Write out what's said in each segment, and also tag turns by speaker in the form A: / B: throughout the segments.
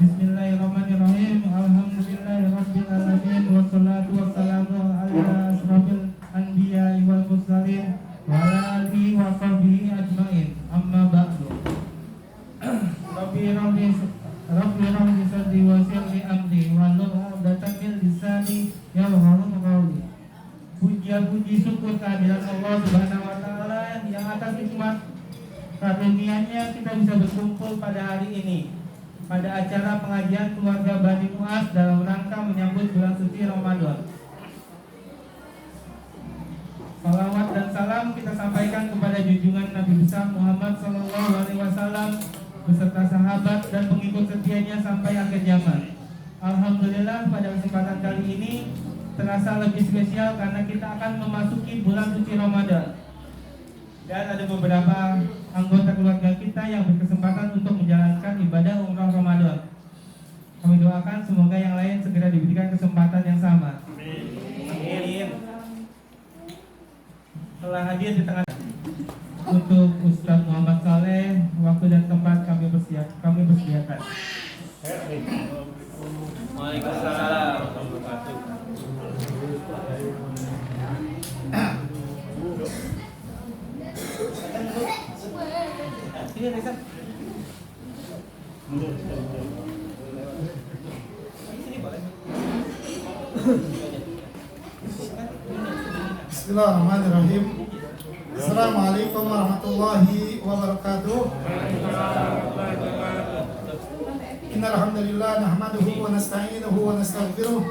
A: Bismillahirrahmanirrahim. Alhamdulillahirabbil alamin wassalatu wassalamu ala asrofil anbiya'i wal mursalin wa ala alihi wa sahbihi ajmain. Amma ba'du. Rabbi rahmi sadri wa sirri amri wa nu'udatan min lisani yafqahu qawli. Puji syukur kehadiran Allah Subhanahu wa taala yang atas hikmat karunia-Nya kita bisa berkumpul pada hari ini pada acara pengajian keluarga Bani Mu'az dalam rangka menyambut bulan suci Ramadan. Salawat dan salam kita sampaikan kepada junjungan Nabi besar Muhammad SAW beserta sahabat dan pengikut setianya sampai akhir zaman. Alhamdulillah pada kesempatan kali ini terasa lebih spesial karena kita akan memasuki bulan suci Ramadan. Dan ada beberapa anggota keluarga kita yang berkesempatan untuk menjalankan ibadah umrah Ramadan. Kami doakan semoga yang lain segera diberikan kesempatan yang sama. Amin. Telah hadir di tengah untuk Ustaz Muhammad Saleh, waktu dan tempat kami persediakan.
B: Waalaikumsalam warahmatullahi wabarakatuh.
C: Bismillahirrahmanirrahim. Assalamualaikum warahmatullahi wabarakatuh. Innal hamdalillah nahmaduhu wa nasta'inuhu wa nastaghfiruh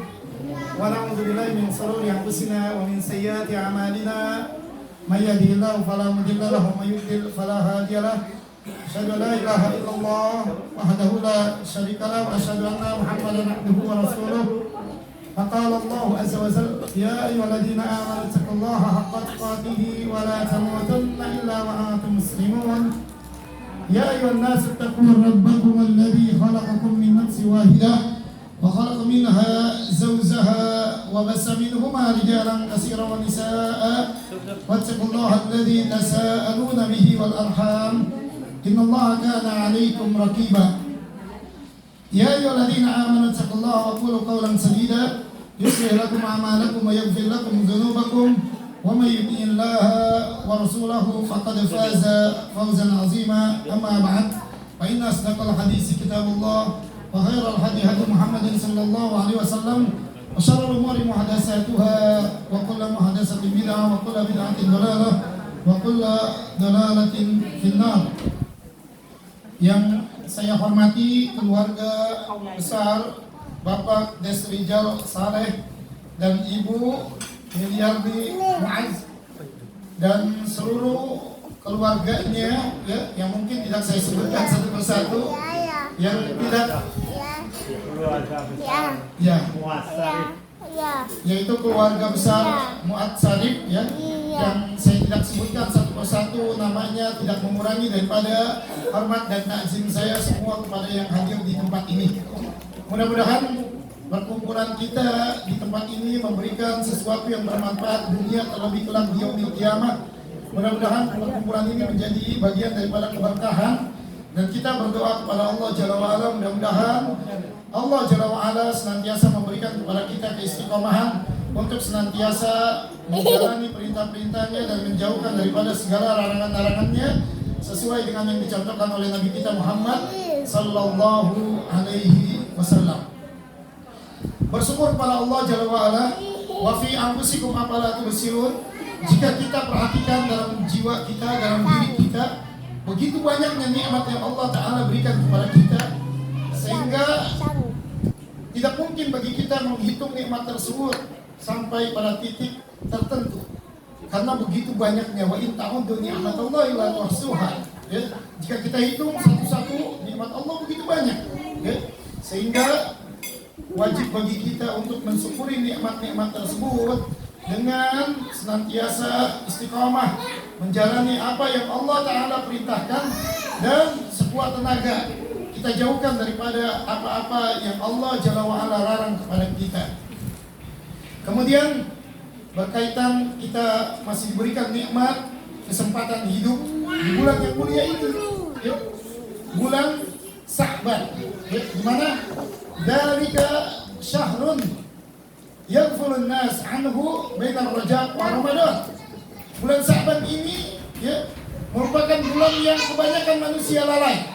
C: wa na'udzu billahi min shururi anfusina wa min sayyiati a'malina. May yahdihillahu fala mudilla lahu wa may yudlil fala hadiya lahu. Asyhadu an la ilaha illallah wahdahu la syarika lahu wa asyhadu anna Muhammadan abduhu wa rasuluh. Faqala Allah azza wa jalla ya ayyuhalladzina amanu taqullaha haqqa tuqatih wa la tamutunna illa wa antum muslimun. Ya ayyuhan nasu taqu rabbakum alladzi khalaqakum min nafsin wahidah wa khalaqa minha zawjaha wa bassa minhuma rijalan katsiran wa nisaa'a wattaqullaha alladzi tasaaluna bihi wal arham innallaha kana 'alaykum raqiba. Ya ayyuhalladzina amanu taqullaha wa qulu qawlan sadida yuslih lakum a'malakum wa yaghfir lakum dhunubakum wa may yuti'illaha wa rasulahu faqad faza fawzan 'azima. Amma ba'd, fa inna asdaqal hadits kitabullah wa khairal hadi hadi Muhammadin sallallahu alaihi wasallam wa syarrul umuri muhdatsatuha wa kullu muhdatsatin bid'ah wa kullu bid'atin dhalalah wa kullu dhalalatin finnar. Yang saya hormati keluarga besar Bapak Desrijal Saleh dan Ibu Miliardi Mu'az dan seluruh keluarganya ya, yang mungkin tidak saya sebutkan satu persatu, yang tidak yaitu keluarga besar Mu'ad Sarif ya, yang saya tidak sebutkan satu persatu namanya, tidak mengurangi daripada hormat dan takzim saya semua kepada yang hadir di tempat ini. Mudah-mudahan perkumpulan kita di tempat ini memberikan sesuatu yang bermanfaat dunia terlebih kelak di yaumil qiyamah. Mudah-mudahan perkumpulan ini menjadi bagian daripada keberkahan, dan kita berdoa kepada Allah Jalla wa'ala, mudah-mudahan Allah Jalla wa'ala senantiasa memberikan kepada kita keistiqomahan untuk senantiasa menjalani perintah-perintahnya dan menjauhkan daripada segala larangan-larangannya sesuai dengan yang dicontohkan oleh Nabi kita Muhammad sallallahu alaihi wasallam. Bersyukur kepada Allah Jalla wa'ala. Wa fi anfusikum afala tubsirun. Jika kita perhatikan dalam jiwa kita, dalam diri kita, begitu banyaknya nikmat yang Allah Ta'ala berikan kepada kita, sehingga tidak mungkin bagi kita menghitung nikmat tersebut sampai pada titik tertentu, karena begitu banyaknya. Wa in ta'uddu ni'matallahi la tuhsuha. Ya, jika kita hitung satu-satu nikmat Allah begitu banyak, ya, sehingga wajib bagi kita untuk mensyukuri nikmat-nikmat tersebut dengan senantiasa istiqamah menjalani apa yang Allah Ta'ala perintahkan, dan sekuat tenaga kita jauhkan daripada apa-apa yang Allah Jalla wa'ala larang kepada kita. Kemudian berkaitan kita masih diberikan nikmat kesempatan hidup di bulan yang mulia ini, ya, bulan Sa'ban. Ya, di mana? Dzalika syahrun yaghfulun nas anhu bainar Rajab wa Ramadan. Bulan Sa'ban ini ya merupakan bulan yang kebanyakan manusia lalai.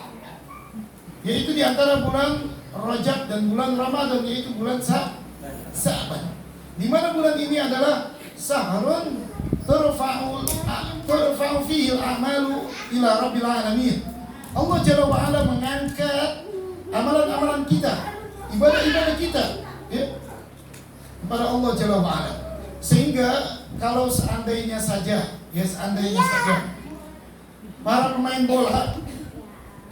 C: Yaitu di antara bulan Rajab dan bulan Ramadan, yaitu bulan Sa'ban. Di mana bulan ini adalah sahrun turfa'u fihi al-a'malu ila rabbil alamin. Allah Jalla wa Ala mengangkat amalan-amalan kita, ibadah-ibadah kita ya, kepada Allah Jalla wa Ala. Sehingga kalau seandainya saja para pemain bola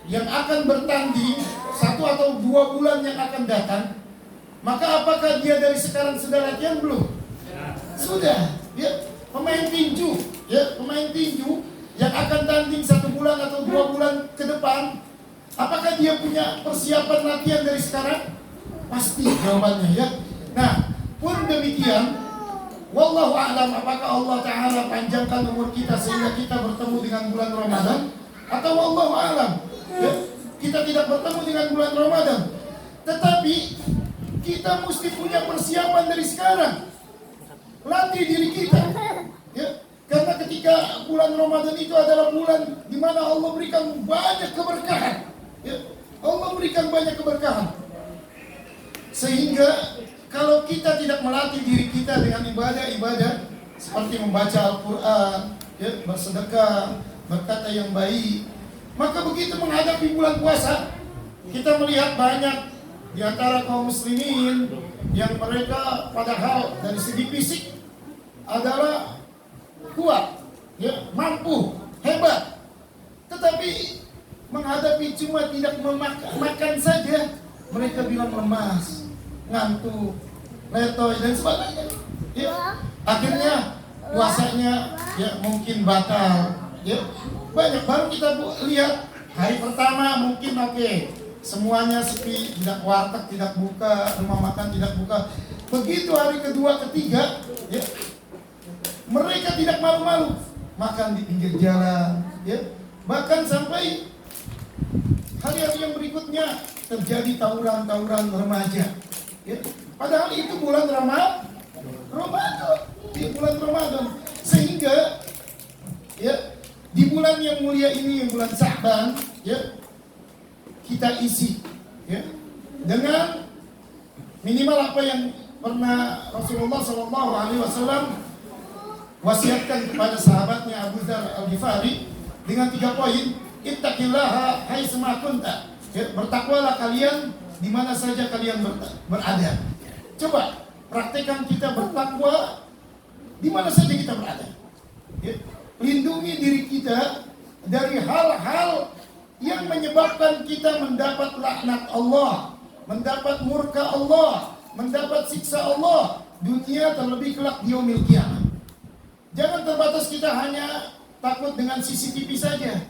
C: yang akan bertanding 1 atau 2 bulan yang akan datang, maka apakah dia dari sekarang sudah latihan belum? Sudah. Ya, pemain tinju yang akan tanding 1 bulan atau 2 bulan ke depan, apakah dia punya persiapan latihan dari sekarang? Pasti jawabannya ya. Nah, pun demikian, wallahu a'lam, apakah Allah Ta'ala panjangkan umur kita sehingga kita bertemu dengan bulan Ramadan, atau wallahu a'lam ya, kita tidak bertemu dengan bulan Ramadan. Tetapi kita mesti punya persiapan dari sekarang. Latih diri kita ya. Karena ketika bulan Ramadan itu adalah bulan di mana Allah berikan banyak keberkahan ya. Allah berikan banyak keberkahan. Sehingga kalau kita tidak melatih diri kita dengan ibadah-ibadah seperti membaca Al-Quran ya, bersedekah, berkata yang baik, maka begitu menghadapi bulan puasa, kita melihat banyak di antara kaum muslimin yang mereka padahal dari segi fisik adalah kuat, ya, mampu, hebat, tetapi menghadapi cuma tidak makan saja, mereka bilang lemas, ngantuk, letoy dan sebagainya. Ya, akhirnya puasanya ya mungkin batal. Ya, banyak baru kita lihat hari pertama mungkin oke, semuanya sepi, tidak warteg tidak buka, rumah makan tidak buka. Begitu hari kedua, ketiga, ya, mereka tidak malu-malu makan di pinggir jalan, ya. Bahkan sampai hari-hari yang berikutnya terjadi tawuran-tawuran remaja, ya. Padahal itu bulan Ramadan, di bulan Ramadan. Sehingga ya di bulan yang mulia ini, bulan Sa'ban, ya, kita isi ya dengan minimal apa yang pernah Rasulullah SAW wasiatkan kepada sahabatnya Abu Dzar Al-Ghifari dengan 3 poin. Ittaqillaha haitsuma kunta. Ya, bertakwalah kalian di mana saja kalian berada. Coba praktekkan kita bertakwa di mana saja kita berada. Ya, lindungi diri kita dari hal-hal yang menyebabkan kita mendapat laknat Allah, mendapat murka Allah, mendapat siksa Allah dunia terlebih kelak di yaumil qiyamah. Jangan terbatas kita hanya takut dengan CCTV saja.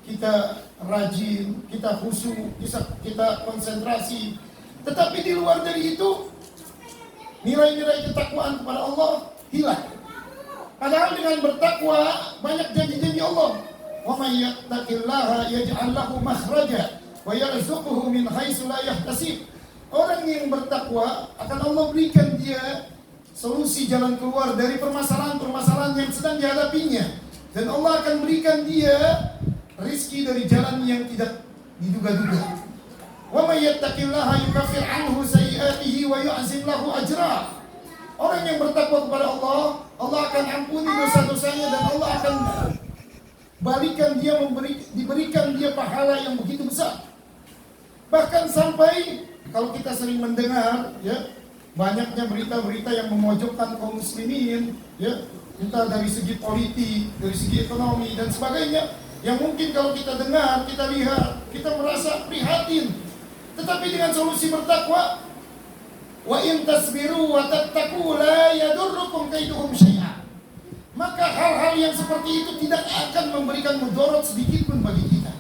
C: Kita rajin, kita khusyuk, kita konsentrasi. Tetapi di luar dari itu, nilai-nilai ketakwaan kepada Allah hilang. Padahal dengan bertakwa banyak janji-janji Allah. Wa may yattaqillaha yaj'al lahu makhraja wa yarzuquhu min haitsu la yahtasib. Orang yang bertakwa akan Allah berikan dia solusi jalan keluar dari permasalahan-permasalahan yang sedang dihadapinya, dan Allah akan berikan dia rizki dari jalan yang tidak diduga-duga. Wa may yattaqillaha yukaffir anhu sayyi'atihi wa yu'zim lahu ajra. Orang yang bertakwa kepada Allah, Allah akan ampuni dosa-dosanya dan Allah akan balikan dia, diberikan dia pahala yang begitu besar. Bahkan sampai kalau kita sering mendengar ya banyaknya berita-berita yang memojokkan kaum muslimin, ya, entah dari segi politik, dari segi ekonomi dan sebagainya, yang mungkin kalau kita dengar, kita lihat, kita merasa prihatin. Tetapi dengan solusi bertakwa, wa in tasbiru wa tattaqu la yadurrukum kaiduhum syai'a. Maka hal-hal yang seperti itu tidak akan memberikan mudarat sedikit pun bagi kita.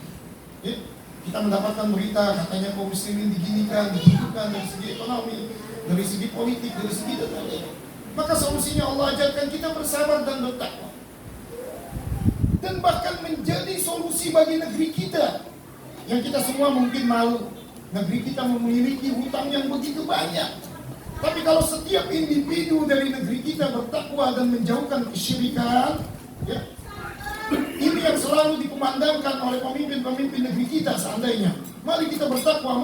C: Ya, kita mendapatkan berita katanya kaum muslimin diginikan, digitukan dari segi ekonomi, dari segi politik, dari segi dan lain-lain. Maka solusinya Allah ajarkan kita bersabar dan bertakwa. Dan bahkan menjadi solusi bagi negeri kita. yang kita semua mungkin malu. Negeri kita memiliki hutang yang begitu banyak. Tapi kalau setiap individu dari negeri kita bertakwa dan menjauhkan kesyirikan, ya, ini yang selalu dikumandangkan oleh pemimpin-pemimpin negeri kita seandainya. Mari kita bertakwa,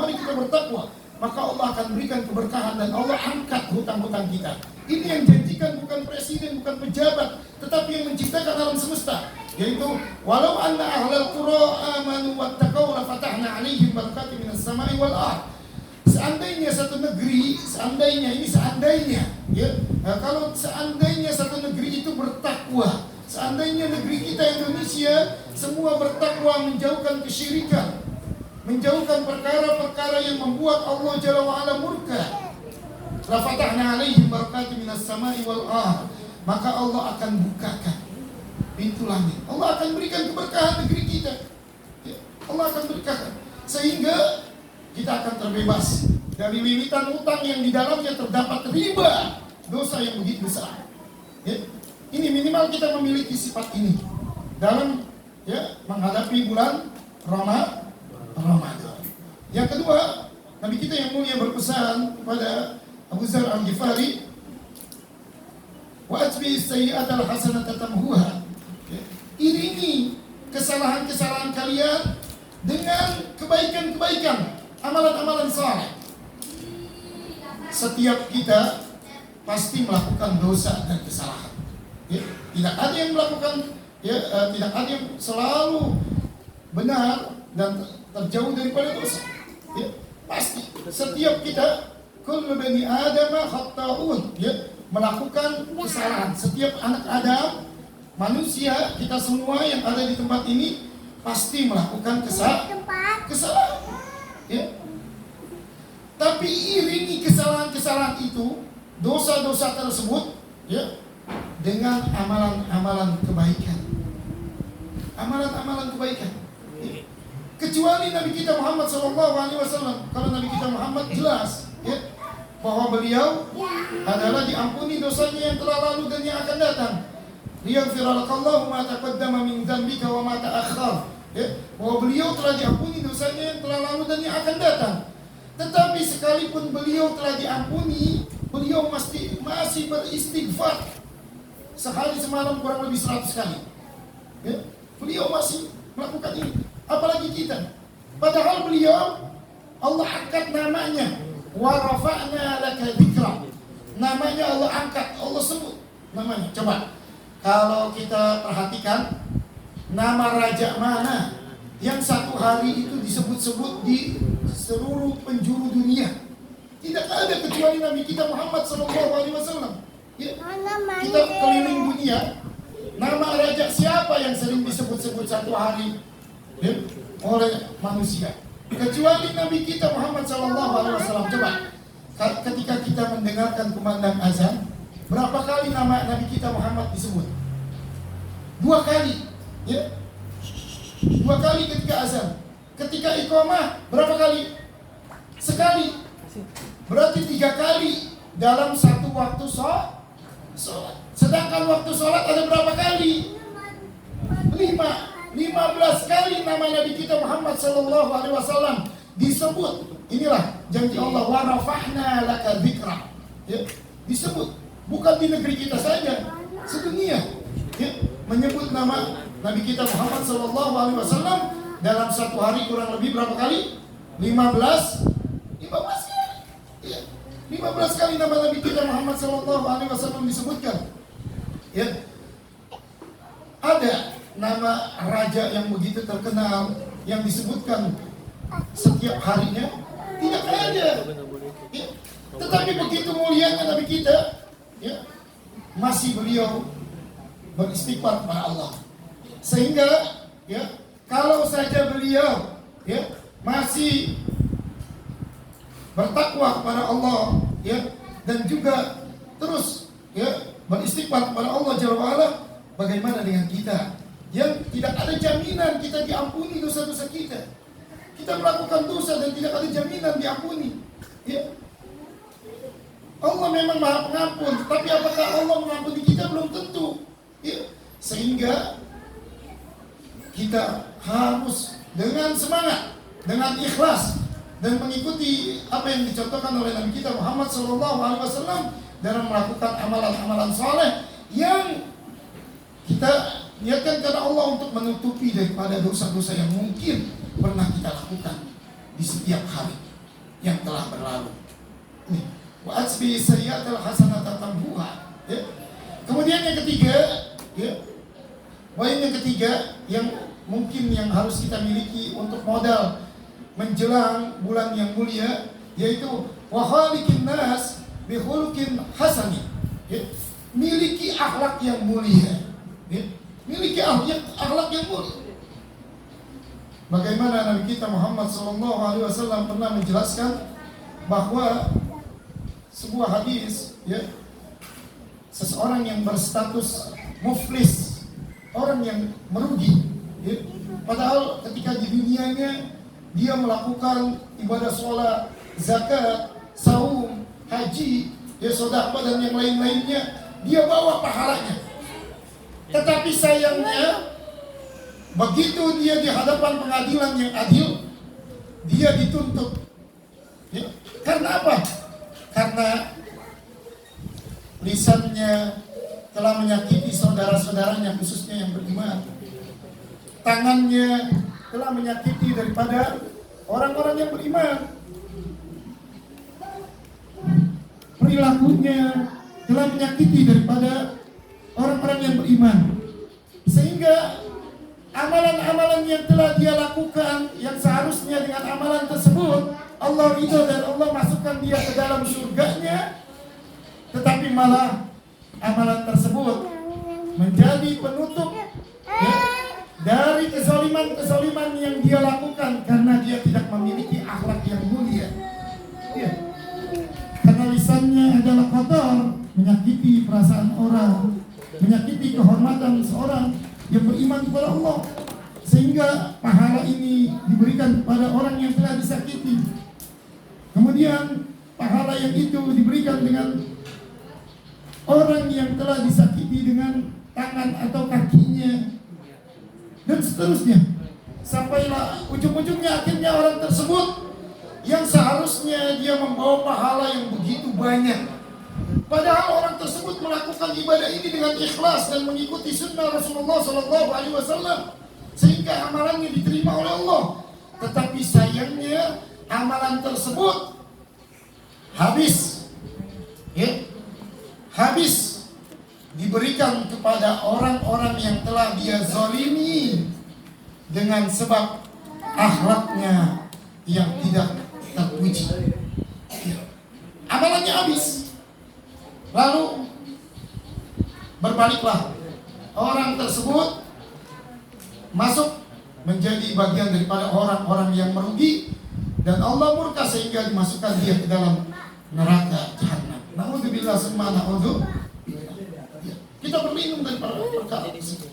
C: maka Allah akan berikan keberkahan dan Allah angkat hutang-hutang kita. Ini yang janjikan bukan presiden, bukan pejabat, tetapi yang menciptakan alam semesta. Yaitu, walau anna ahlal qura amanu wattaqau la fatahna 'alaihim barakatin minas sama'i wal ardh. Seandainya satu negeri, ya, kalau seandainya satu negeri itu bertakwa, seandainya negeri kita Indonesia semua bertakwa, menjauhkan kesyirikan, menjauhkan perkara-perkara yang membuat Allah Jalla wa'ala murka, la fatahna 'alaihim barakatin minas sama'i wal ardh, maka Allah akan bukakan pintu langit. Allah akan berikan keberkahan negeri kita, ya, Allah akan berkahan, sehingga kita akan terbebas dari limitan utang yang di dalamnya terdapat riba, dosa yang begitu besar. Ya, ini minimal kita memiliki sifat ini dalam, ya, menghadapi bulan Ramadan. Yang kedua, Nabi kita yang mulia berpesan kepada Abu Dzar Al-Ghifari, wa atbi sayyi'atal hasanata tamhuha. Ya, iringi kesalahan-kesalahan kalian dengan kebaikan-kebaikan, amalan-amalan saleh. Setiap kita pasti melakukan dosa dan kesalahan. Ya, tidak ada yang melakukan, ya, tidak ada yang selalu benar dan terjauh daripada dosa. Ya, pasti setiap kita kullu bani Adam khata'un, ya, melakukan kesalahan. Setiap anak Adam, manusia, kita semua yang ada di tempat ini pasti melakukan kesalahan. Ya. Tapi iringi kesalahan-kesalahan itu, dosa-dosa tersebut, ya, dengan amalan-amalan kebaikan. Amalan-amalan kebaikan. Ya. Kecuali Nabi kita Muhammad SAW. Kalau Nabi kita Muhammad jelas, ya, bahwa beliau adalah diampuni dosanya yang telah lalu dan yang akan datang. Liyaghfiralakallahu ma taqaddama min dzambika wa ma ta'akhkhar. Ya, bahwa beliau telah diampuni dosanya yang telah lalu dan yang akan datang. Tetapi sekalipun beliau telah diampuni, beliau masih beristighfar sehari semalam kurang lebih 100 kali. Ya, beliau masih melakukan ini. Apalagi kita. Padahal beliau, Allah angkat namanya, wa rafa'na laka dzikra. Namanya Allah angkat, Allah sebut namanya. Coba kalau kita perhatikan, nama raja mana yang satu hari itu disebut-sebut di seluruh penjuru dunia? Tidak ada kecuali Nabi kita Muhammad SAW. Ya. Kita keliling dunia, nama raja siapa yang sering disebut-sebut satu hari, ya, oleh manusia? Kecuali Nabi kita Muhammad SAW. Coba, ketika kita mendengarkan kumandang azan, berapa kali nama Nabi kita Muhammad disebut? 2 kali. Ya, 2 kali ketika azan. Ketika iqamah berapa kali? Sekali. Berarti 3 kali dalam satu waktu sholat. Sedangkan waktu sholat ada berapa kali? 15 kali nama Nabi kita Muhammad SAW disebut. Inilah janji Allah, wa rafa'na laka dzikra. Ya, disebut. Bukan di negeri kita saja, sedunia. Ya, menyebut nama Nabi kita Muhammad SAW dalam satu hari kurang lebih berapa kali? 15 kali. Ya, 15 kali nama Nabi kita Muhammad SAW disebutkan. Ya, ada nama raja yang begitu terkenal yang disebutkan setiap harinya? Tidak ada. Ya, tetapi begitu mulianya Nabi kita, ya, masih beliau beristighfar kepada Allah. Sehingga, ya, kalau saja beliau, ya, masih bertakwa kepada Allah, ya, dan juga terus, ya, beristighfar kepada Allah Jalla wa'ala, bagaimana dengan kita yang tidak ada jaminan kita diampuni dosa-dosa kita? Kita melakukan dosa dan tidak ada jaminan diampuni. Ya, Allah memang Maha Pengampun, tapi apakah Allah mengampuni kita? Belum tentu. Ya, sehingga kita harus dengan semangat, dengan ikhlas dan mengikuti apa yang dicontohkan oleh Nabi kita Muhammad SAW dalam melakukan amalan-amalan soleh yang kita niatkan karena Allah untuk menutupi daripada dosa-dosa yang mungkin pernah kita lakukan di setiap hari yang telah berlalu. Wa atsbi sayyi'atal hasanata tamhuha. Ya. Kemudian yang ketiga, ya. Poin yang ketiga yang mungkin yang harus kita miliki untuk modal menjelang bulan yang mulia, yaitu wa khaliqin nas bi khuluqin hasani. Ya. Miliki akhlak yang mulia. Ya. Miliki akhlak yang mulia. Bagaimana Nabi kita Muhammad SAW pernah menjelaskan bahwa sebuah hadis, ya, seseorang yang berstatus muflis, orang yang merugi, ya, padahal ketika di dunianya dia melakukan ibadah sholat, zakat, saum, haji, ya, sedekah dan yang lain-lainnya, dia bawa pahalanya. Tetapi sayangnya begitu dia di hadapan pengadilan yang adil, dia dituntut. Ya. Karena apa? Karena lisannya telah menyakiti saudara-saudaranya, khususnya yang beriman. Tangannya telah menyakiti daripada orang-orang yang beriman. Perilakunya telah menyakiti daripada orang-orang yang beriman. Sehingga amalan-amalan yang telah dia lakukan, yang seharusnya dengan amalan tersebut Allah ridho dan Allah masukkan dia ke dalam surganya, tetapi malah amalan tersebut menjadi penutup, ya, dari kezaliman-kezaliman yang dia lakukan karena dia tidak memiliki akhlak yang mulia. Ya. Karena lisannya adalah kotor, menyakiti perasaan orang, menyakiti kehormatan seorang yang beriman kepada Allah, sehingga pahala ini diberikan kepada orang yang telah disakiti. Kemudian pahala yang itu diberikan dengan orang yang telah disakiti dengan tangan atau kakinya, dan seterusnya, sampailah ujung-ujungnya akhirnya orang tersebut yang seharusnya dia membawa pahala yang begitu banyak, padahal orang tersebut melakukan ibadah ini dengan ikhlas dan mengikuti sunnah Rasulullah SAW, sehingga amalannya diterima oleh Allah. Tetapi sayangnya amalan tersebut habis, ya, habis diberikan kepada orang-orang yang telah dia zalimi dengan sebab akhlaknya yang tidak terpuji. Ya. Amalannya habis. Lalu berbaliklah, orang tersebut masuk menjadi bagian daripada orang-orang yang merugi, dan Allah murka sehingga dimasukkan dia ke dalam neraka jahanam. Na'udzubillah summa na'udzubillah. Kita berlindung dari perkara tersebut.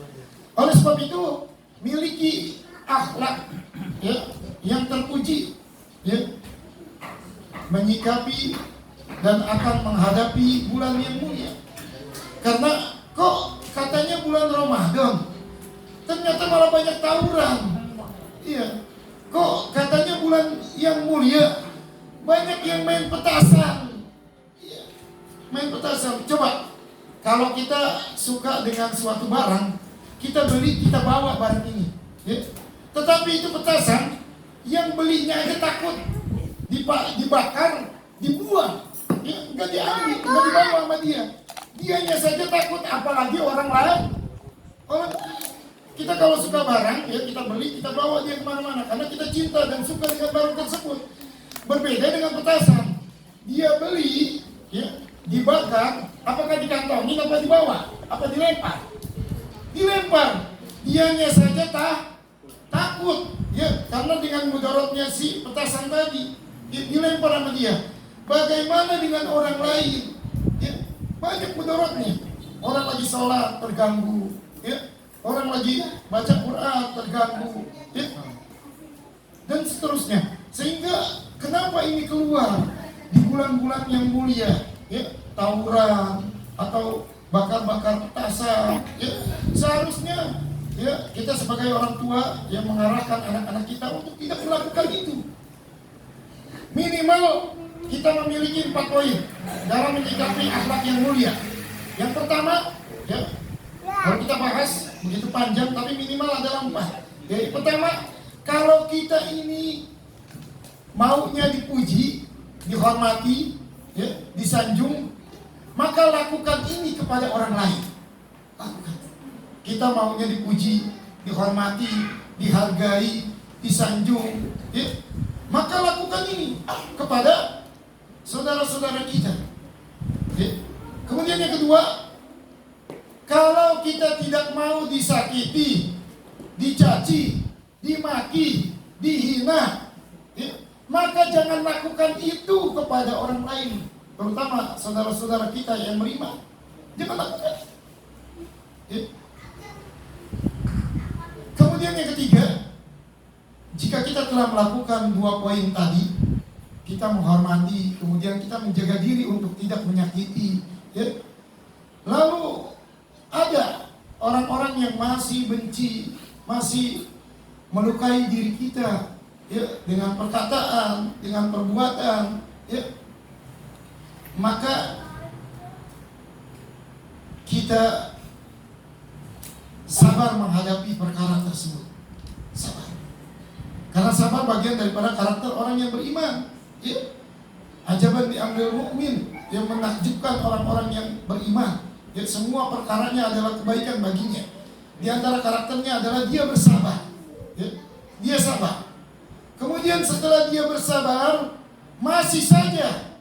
C: Oleh sebab itu, miliki akhlak, ya, yang terpuji, ya, menyikapi dan akan menghadapi bulan yang mulia. Karena kok katanya bulan Ramadan, ternyata malah banyak tawuran. Iya. Kok katanya bulan yang mulia, banyak yang main petasan. Iya. Main petasan. Coba, kalau kita suka dengan suatu barang, kita beli, kita bawa barang ini, ya. Tetapi itu petasan, yang belinya aja takut dibakar, dibuang, ya, nggak diambil, nggak dibawa sama dia. Dianya saja takut, apalagi orang lain. Kita kalau suka barang, ya, kita beli, kita bawa dia kemana-mana karena kita cinta dan suka dengan barang tersebut. Berbeda dengan petasan, dia beli, ya, dibakar, apakah dikantongin apa dibawa? Apa dilempar? Dilempar. Dianya saja takut, ya, karena dengan mudaratnya si petasan tadi dilempar sama dia. Bagaimana dengan orang lain? Ya, banyak mudaratnya. Orang lagi sholat terganggu, ya. Orang lagi baca Quran terganggu, ya. Dan seterusnya. Sehingga kenapa ini keluar di bulan-bulan yang mulia, ya, tawuran atau bakar-bakar petasan, ya. Seharusnya ya kita sebagai orang tua yang mengarahkan anak-anak kita untuk tidak melakukan itu. Minimal kita memiliki 4 poin dalam menyikapi akhlak yang mulia. Yang pertama, ya, kalau kita bahas begitu panjang, tapi minimal adalah 4. Yang pertama, kalau kita ini maunya dipuji, dihormati, ya, disanjung, maka lakukan ini kepada orang lain. Lakukan. Kita maunya dipuji, dihormati, dihargai, disanjung, ya, maka lakukan ini kepada saudara-saudara kita. Ya. Kemudian yang kedua, kalau kita tidak mau disakiti, dicaci, dimaki, dihina, ya, maka jangan lakukan itu kepada orang lain, terutama saudara-saudara kita yang beriman. Jangan lakukan. Ya. Kemudian yang ketiga, jika kita telah melakukan 2 poin tadi, kita menghormati, kemudian kita menjaga diri untuk tidak menyakiti, ya. Lalu ada orang-orang yang masih benci, masih melukai diri kita, ya, dengan perkataan, dengan perbuatan, ya, maka kita sabar menghadapi perkara tersebut. Sabar. Karena sabar bagian daripada karakter orang yang beriman. Ya. Ajaban diambil mukmin, yang menakjubkan orang-orang yang beriman. Ya, semua perkaranya adalah kebaikan baginya. Di antara karakternya adalah dia bersabar. Ya. Dia sabar. Kemudian setelah dia bersabar, masih saja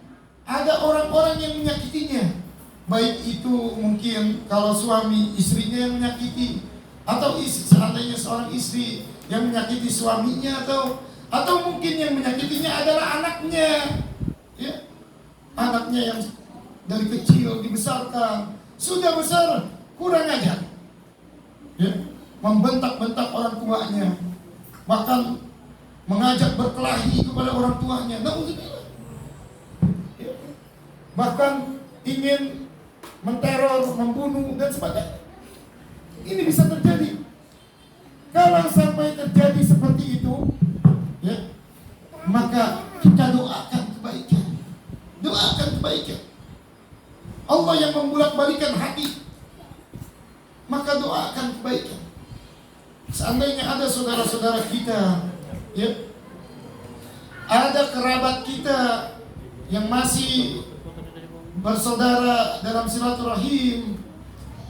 C: ada orang-orang yang menyakitinya. Baik itu mungkin kalau suami istrinya yang menyakiti, atau seandainya seorang istri yang menyakiti suaminya, atau mungkin yang menyakitinya adalah anaknya, ya, anaknya yang dari kecil dibesarkan, sudah besar kurang ajar, ya, membentak-bentak orang tuanya, bahkan mengajak berkelahi kepada orang tuanya, naudzubillah, ya, bahkan ingin menteror, membunuh dan sebagainya. Ini bisa terjadi. Kalau sampai terjadi seperti itu, ya, maka kita doakan kebaikan. Doakan kebaikan. Allah yang membolak-balikan hati, maka doakan kebaikan. Seandainya ada saudara-saudara kita, ya, ada kerabat kita yang masih bersaudara dalam silaturahim,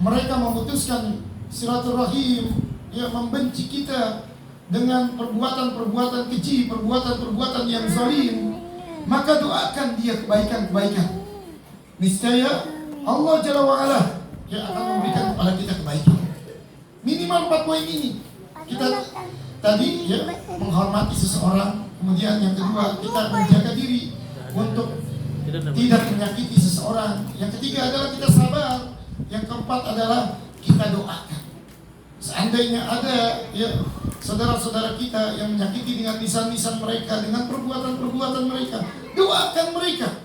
C: mereka memutuskan silaturahim, yang membenci kita dengan perbuatan-perbuatan keji, perbuatan-perbuatan yang zalim, maka doakan dia kebaikan-kebaikan. Niscaya Allah Jalla wa'ala yang akan memberikan kepada kita kebaikan. Minimal 4 poin ini. Kita tadi, ya, menghormati seseorang. Kemudian yang kedua, kita menjaga diri untuk tidak menyakiti seseorang. Yang ketiga adalah kita sabar. Yang keempat adalah kita doakan. Seandainya ada, ya, saudara-saudara kita yang menyakiti dengan lisan-lisan mereka, dengan perbuatan-perbuatan mereka, doakan mereka.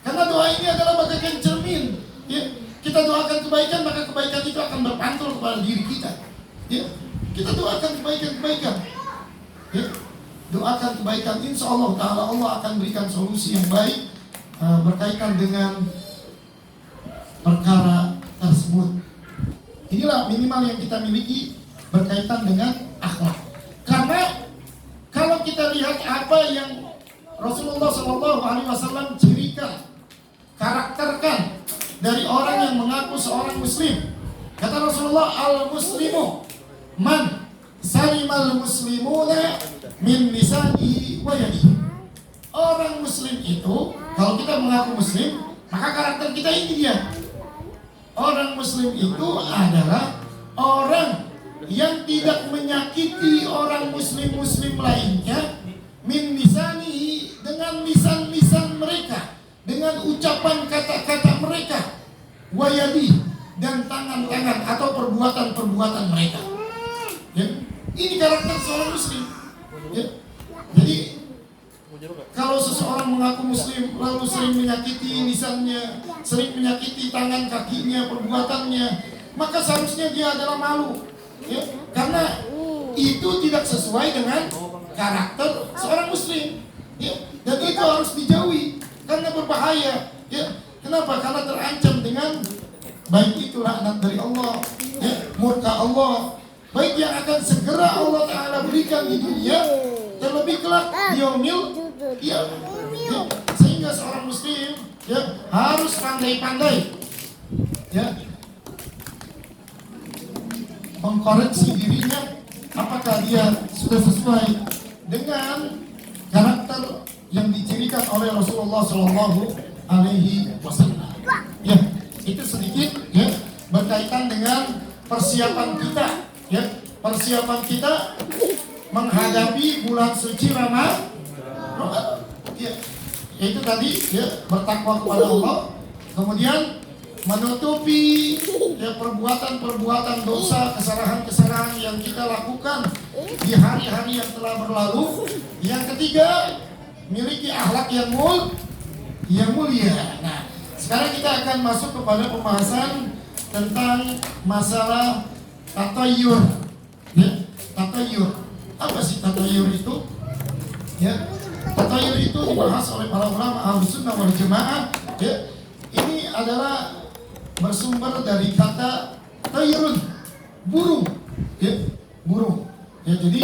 C: Karena doa ini adalah bagaikan cermin, ya. Kita doakan kebaikan, maka kebaikan itu akan berpantul kepada diri kita, ya. Kita doakan kebaikan-kebaikan, ya. Doakan kebaikan, insya Allah Ta'ala Allah akan berikan solusi yang baik berkaitan dengan perkara tersebut. Inilah minimal yang kita miliki berkaitan dengan akhlak. Karena kalau kita lihat apa yang Rasulullah SAW cirikan, karakterkan dari orang yang mengaku seorang muslim. Kata Rasulullah, al-muslimu man salimal muslimuna min lisanihi wa yadihi. Orang muslim itu, kalau kita mengaku muslim, maka karakter kita ini dia. Orang muslim itu adalah orang yang tidak menyakiti orang muslim-muslim lainnya min lisanihi, dengan lisan-lisan mereka, dengan ucapan kata-kata mereka, wayadi, dan tangan-tangan atau perbuatan-perbuatan mereka, ya. Ini karakter seorang muslim, ya. Jadi kalau seseorang mengaku muslim lalu sering menyakiti lisannya, sering menyakiti tangan kakinya, perbuatannya, maka seharusnya dia adalah malu. ya, karena itu tidak sesuai dengan karakter seorang muslim, ya, dan itu harus dijauhi karena berbahaya, ya. Kenapa? Karena terancam dengan baik itu laknat dari Allah, ya, murka Allah, baik yang akan segera Allah Ta'ala berikan di dunia, terlebih kelak di yaumil qiyamah, ya. Sehingga seorang muslim, ya, harus pandai-pandai, ya, mengkoreksi dirinya apakah dia sudah sesuai dengan karakter yang dicirikan oleh Rasulullah Shallallahu Alaihi Wasallam. Ya, itu sedikit, ya, berkaitan dengan persiapan kita, ya, persiapan kita menghadapi bulan suci Ramadan. Ya, itu tadi, ya, bertakwa kepada Allah, kemudian menutupi, ya, perbuatan-perbuatan dosa, kesalahan-kesalahan yang kita lakukan di hari-hari yang telah berlalu. Yang ketiga, miliki akhlak yang mulia. Nah, sekarang kita akan masuk kepada pembahasan tentang masalah tatayur. Ya, tatayur. Apa sih tatayur itu? Ya, tatayur itu dibahas oleh para ulama Ahlussunnah wal Jamaah. Ya, ini adalah bersumber dari kata tayrun, burung, ya, burung. Ya, jadi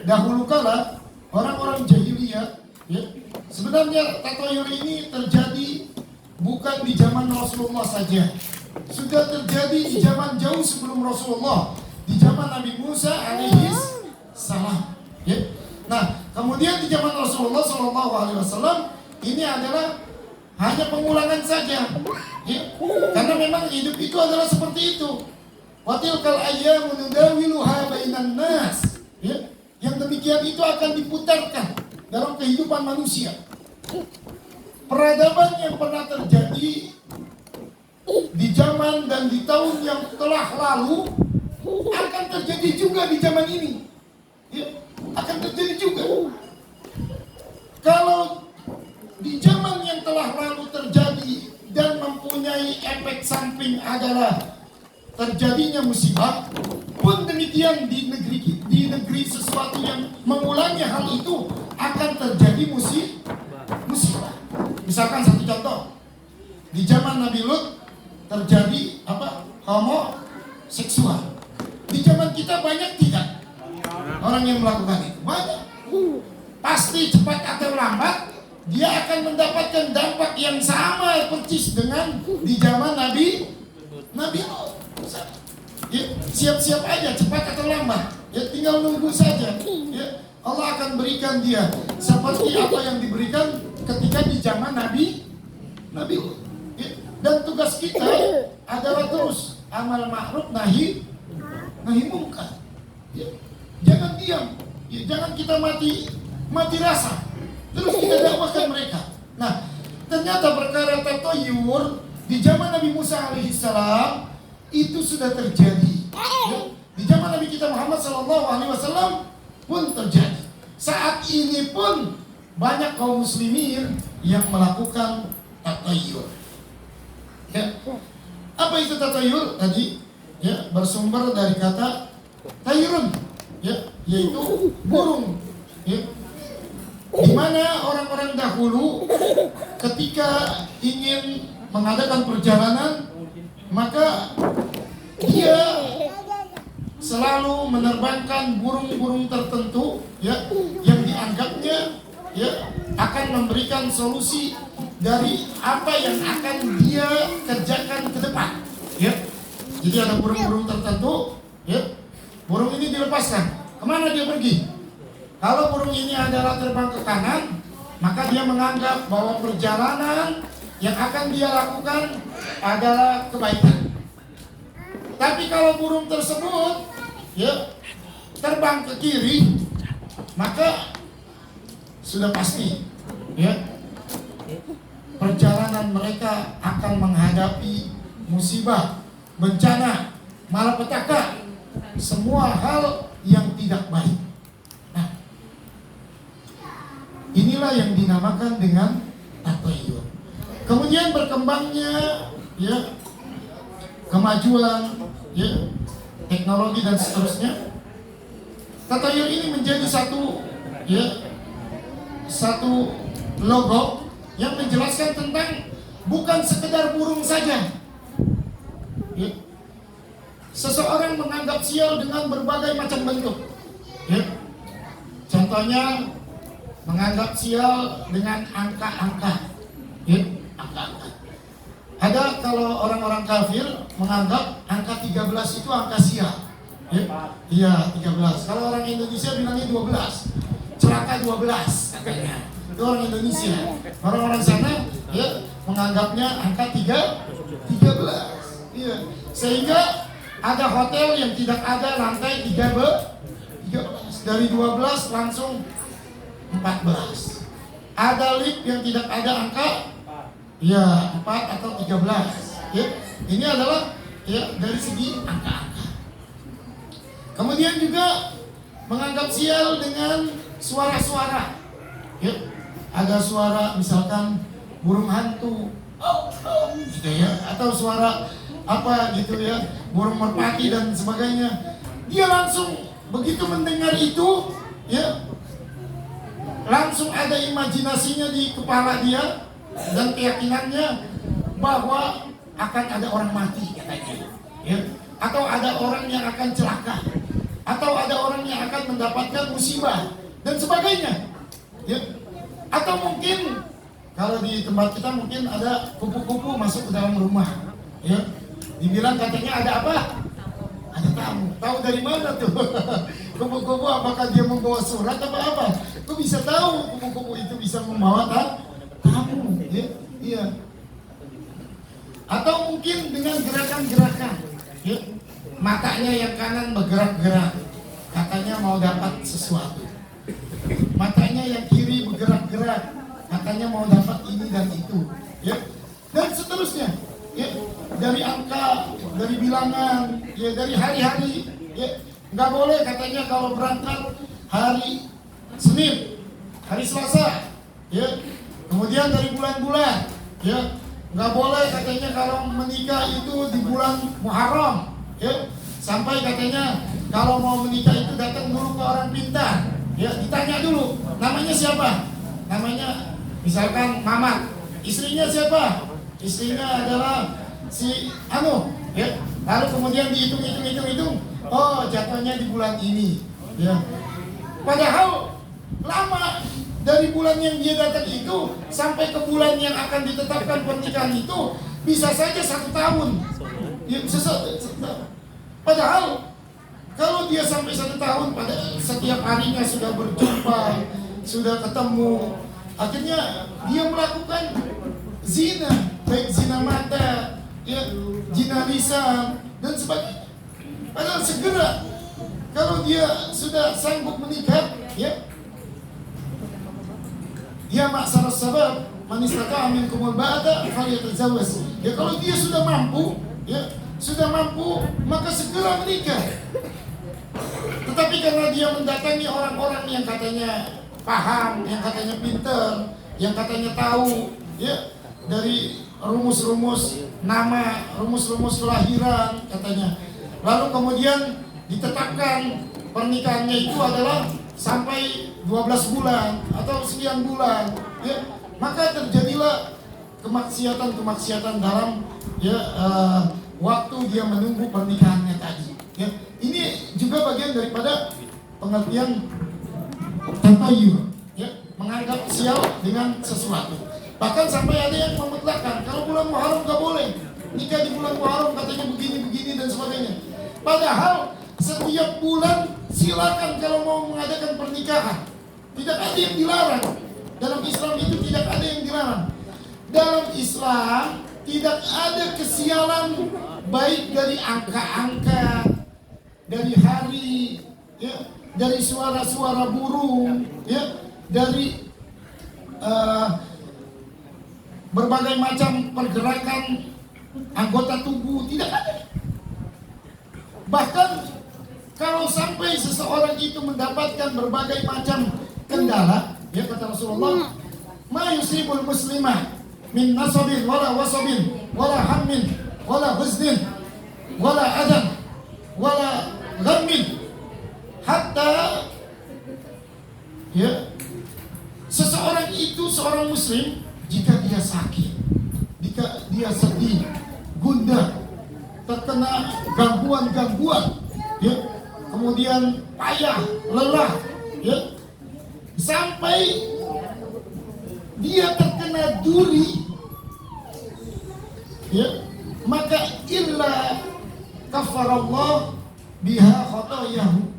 C: dahulu kala orang-orang jahiliyah, ya, sebenarnya tatayur ini terjadi bukan di zaman Rasulullah saja, sudah terjadi di zaman jauh sebelum Rasulullah, di zaman Nabi Musa alaihi salam. Ya. Nah, kemudian di zaman Rasulullah Shallallahu Alaihi Wasallam ini adalah hanya pengulangan saja, ya. Karena memang hidup itu adalah seperti itu. Watilkal ayyamu nudawiluha bainan nas, ya. Yang demikian itu akan diputarkan dalam kehidupan manusia. Peradaban yang pernah terjadi di zaman dan di tahun yang telah lalu akan terjadi juga di zaman ini, ya. Akan terjadi juga. Kalau di zaman yang telah lalu terjadi dan mempunyai efek samping adalah terjadinya musibah, pun demikian di negeri sesuatu yang mengulangi hal itu akan terjadi musibah. Misalkan satu contoh, di zaman Nabi Lut terjadi apa? Homoseksual. Di zaman kita banyak tidak orang yang melakukan itu? Banyak. Pasti cepat atau lambat dia akan mendapatkan dampak yang sama persis dengan di zaman Nabi Lut. Ya, siap-siap aja, cepat atau lambat, ya, tinggal nunggu saja, ya. Allah akan berikan dia seperti apa yang diberikan ketika di zaman Nabi Lut, ya. Dan tugas kita adalah terus amal ma'ruf nahi munkar, ya. Jangan diam, ya, jangan kita mati rasa, terus kita dakwahkan mereka. Nah, ternyata perkara tatayur di zaman Nabi Musa alaihissalam itu sudah terjadi, ya. Di zaman Nabi kita Muhammad SAW pun terjadi. Saat ini pun banyak kaum muslimin yang melakukan tatayur, ya. Apa itu tatayur tadi? Ya, bersumber dari kata tayrun, ya, yaitu burung, ya. Di mana orang-orang dahulu ketika ingin mengadakan perjalanan, maka dia selalu menerbangkan burung-burung tertentu, ya, yang dianggapnya, ya, akan memberikan solusi dari apa yang akan dia kerjakan ke depan, ya. Jadi ada burung-burung tertentu, ya, burung ini dilepaskan, kemana dia pergi? Kalau burung ini adalah terbang ke kanan, maka dia menganggap bahwa perjalanan yang akan dia lakukan adalah kebaikan. Tapi kalau burung tersebut, ya, terbang ke kiri, maka sudah pasti, ya, perjalanan mereka akan menghadapi musibah, bencana, malapetaka, semua hal yang tidak baik. Nah, inilah yang dinamakan dengan tatayur. Kemudian berkembangnya, ya, kemajuan, ya, teknologi dan seterusnya. Tatayul ini menjadi satu logo yang menjelaskan tentang bukan sekedar burung saja. Ya. Seseorang menganggap sial dengan berbagai macam bentuk. Ya. Contohnya menganggap sial dengan angka-angka. Ya, angka-angka. Ada kalau orang-orang kafir menganggap angka 13 itu angka sial. Ya, iya 13. Kalau orang Indonesia bilangnya 12. Celaka 12 katanya. Itu orang Indonesia. Orang-orang sana ya menganggapnya angka 13. Iya. Sehingga ada hotel yang tidak ada lantai 13. Dari 12 langsung 14. Ada lift yang tidak ada angka 4 atau 13. Ya. Ini adalah dari segi angka-angka. Kemudian juga menganggap sial dengan suara-suara. Ya. Ada suara misalkan burung hantu, gitu ya, atau suara apa gitu ya, burung merpati dan sebagainya. Dia langsung begitu mendengar itu, ya, langsung ada imajinasinya di kepala dia dan keyakinannya bahwa akan ada orang mati katanya, ya, atau ada orang yang akan celaka, atau ada orang yang akan mendapatkan musibah dan sebagainya, ya. Atau mungkin kalau di tempat kita mungkin ada kupu-kupu masuk ke dalam rumah, ya, dibilang katanya ada apa? Ada tamu. Tahu dari mana tuh? Kupu-kupu apakah dia membawa surat apa? Kok bisa tahu kupu-kupu itu bisa membawa tamu? Ya, iya. Atau mungkin dengan gerakan-gerakan, ya, matanya yang kanan bergerak-gerak, katanya mau dapat sesuatu. Matanya yang kiri bergerak-gerak, katanya mau dapat ini dan itu, ya, dan seterusnya. Ya, dari angka, dari bilangan, ya, dari hari-hari, ya, nggak boleh katanya kalau berangkat hari Senin, hari Selasa, ya, kemudian dari bulan-bulan, ya, nggak boleh katanya kalau menikah itu di bulan Muharram, ya, sampai katanya kalau mau menikah itu datang dulu ke orang pintar, ya, ditanya dulu namanya siapa, namanya misalkan Mamat, istrinya siapa? Istrinya adalah si ya. Lalu kemudian dihitung, oh jatuhnya di bulan ini, ya. Padahal lama dari bulan yang dia datang itu sampai ke bulan yang akan ditetapkan pernikahan itu bisa saja 1 tahun, ya, bisa 1 tahun. Padahal kalau dia sampai 1 tahun pada setiap harinya sudah berjumpa, sudah ketemu, akhirnya dia melakukan zina, baik zina mata, ya, zina lisan dan sebagainya. Padahal segera kalau dia sudah sanggup menikah, ya, ya maksar sabab man istata'a minkumul ba'ata falyatazawwaj. Ya, kalau dia sudah mampu, ya, maka segera menikah. Tetapi karena dia mendatangi orang-orang yang katanya paham, yang katanya pintar, yang katanya tahu, ya, dari rumus-rumus nama, rumus-rumus kelahiran katanya. Lalu kemudian ditetapkan pernikahannya itu adalah sampai 12 bulan atau sekian bulan, ya, maka terjadilah kemaksiatan dalam, ya, waktu dia menunggu pernikahannya tadi, ya. Ini juga bagian daripada pengertian tatayur, ya, menganggap sial dengan sesuatu. Bahkan sampai ada yang memutlakkan kalau bulan Muharram nggak boleh nikah di bulan Muharram, katanya begini dan sebagainya. Padahal setiap bulan silakan kalau mau mengadakan pernikahan, tidak ada yang dilarang. Dalam Islam itu tidak ada yang dilarang. Dalam Islam tidak ada kesialan baik dari angka-angka, dari hari, ya, dari suara-suara burung, ya, dari berbagai macam pergerakan anggota tubuh, tidak ada. Bahkan kalau sampai seseorang itu mendapatkan berbagai macam kendala, ya, kata Rasulullah, ma yusibul muslimah min nasabin wala wasabin wala hammin wala huznin wala adam wala ghammin, hatta ya seseorang itu, seorang muslim, jika dia sakit, jika dia sedih, gundah, terkena gangguan-gangguan, ya, kemudian payah, lelah, ya, sampai dia terkena duri, ya, maka illa kafarallah biha khotoyahu,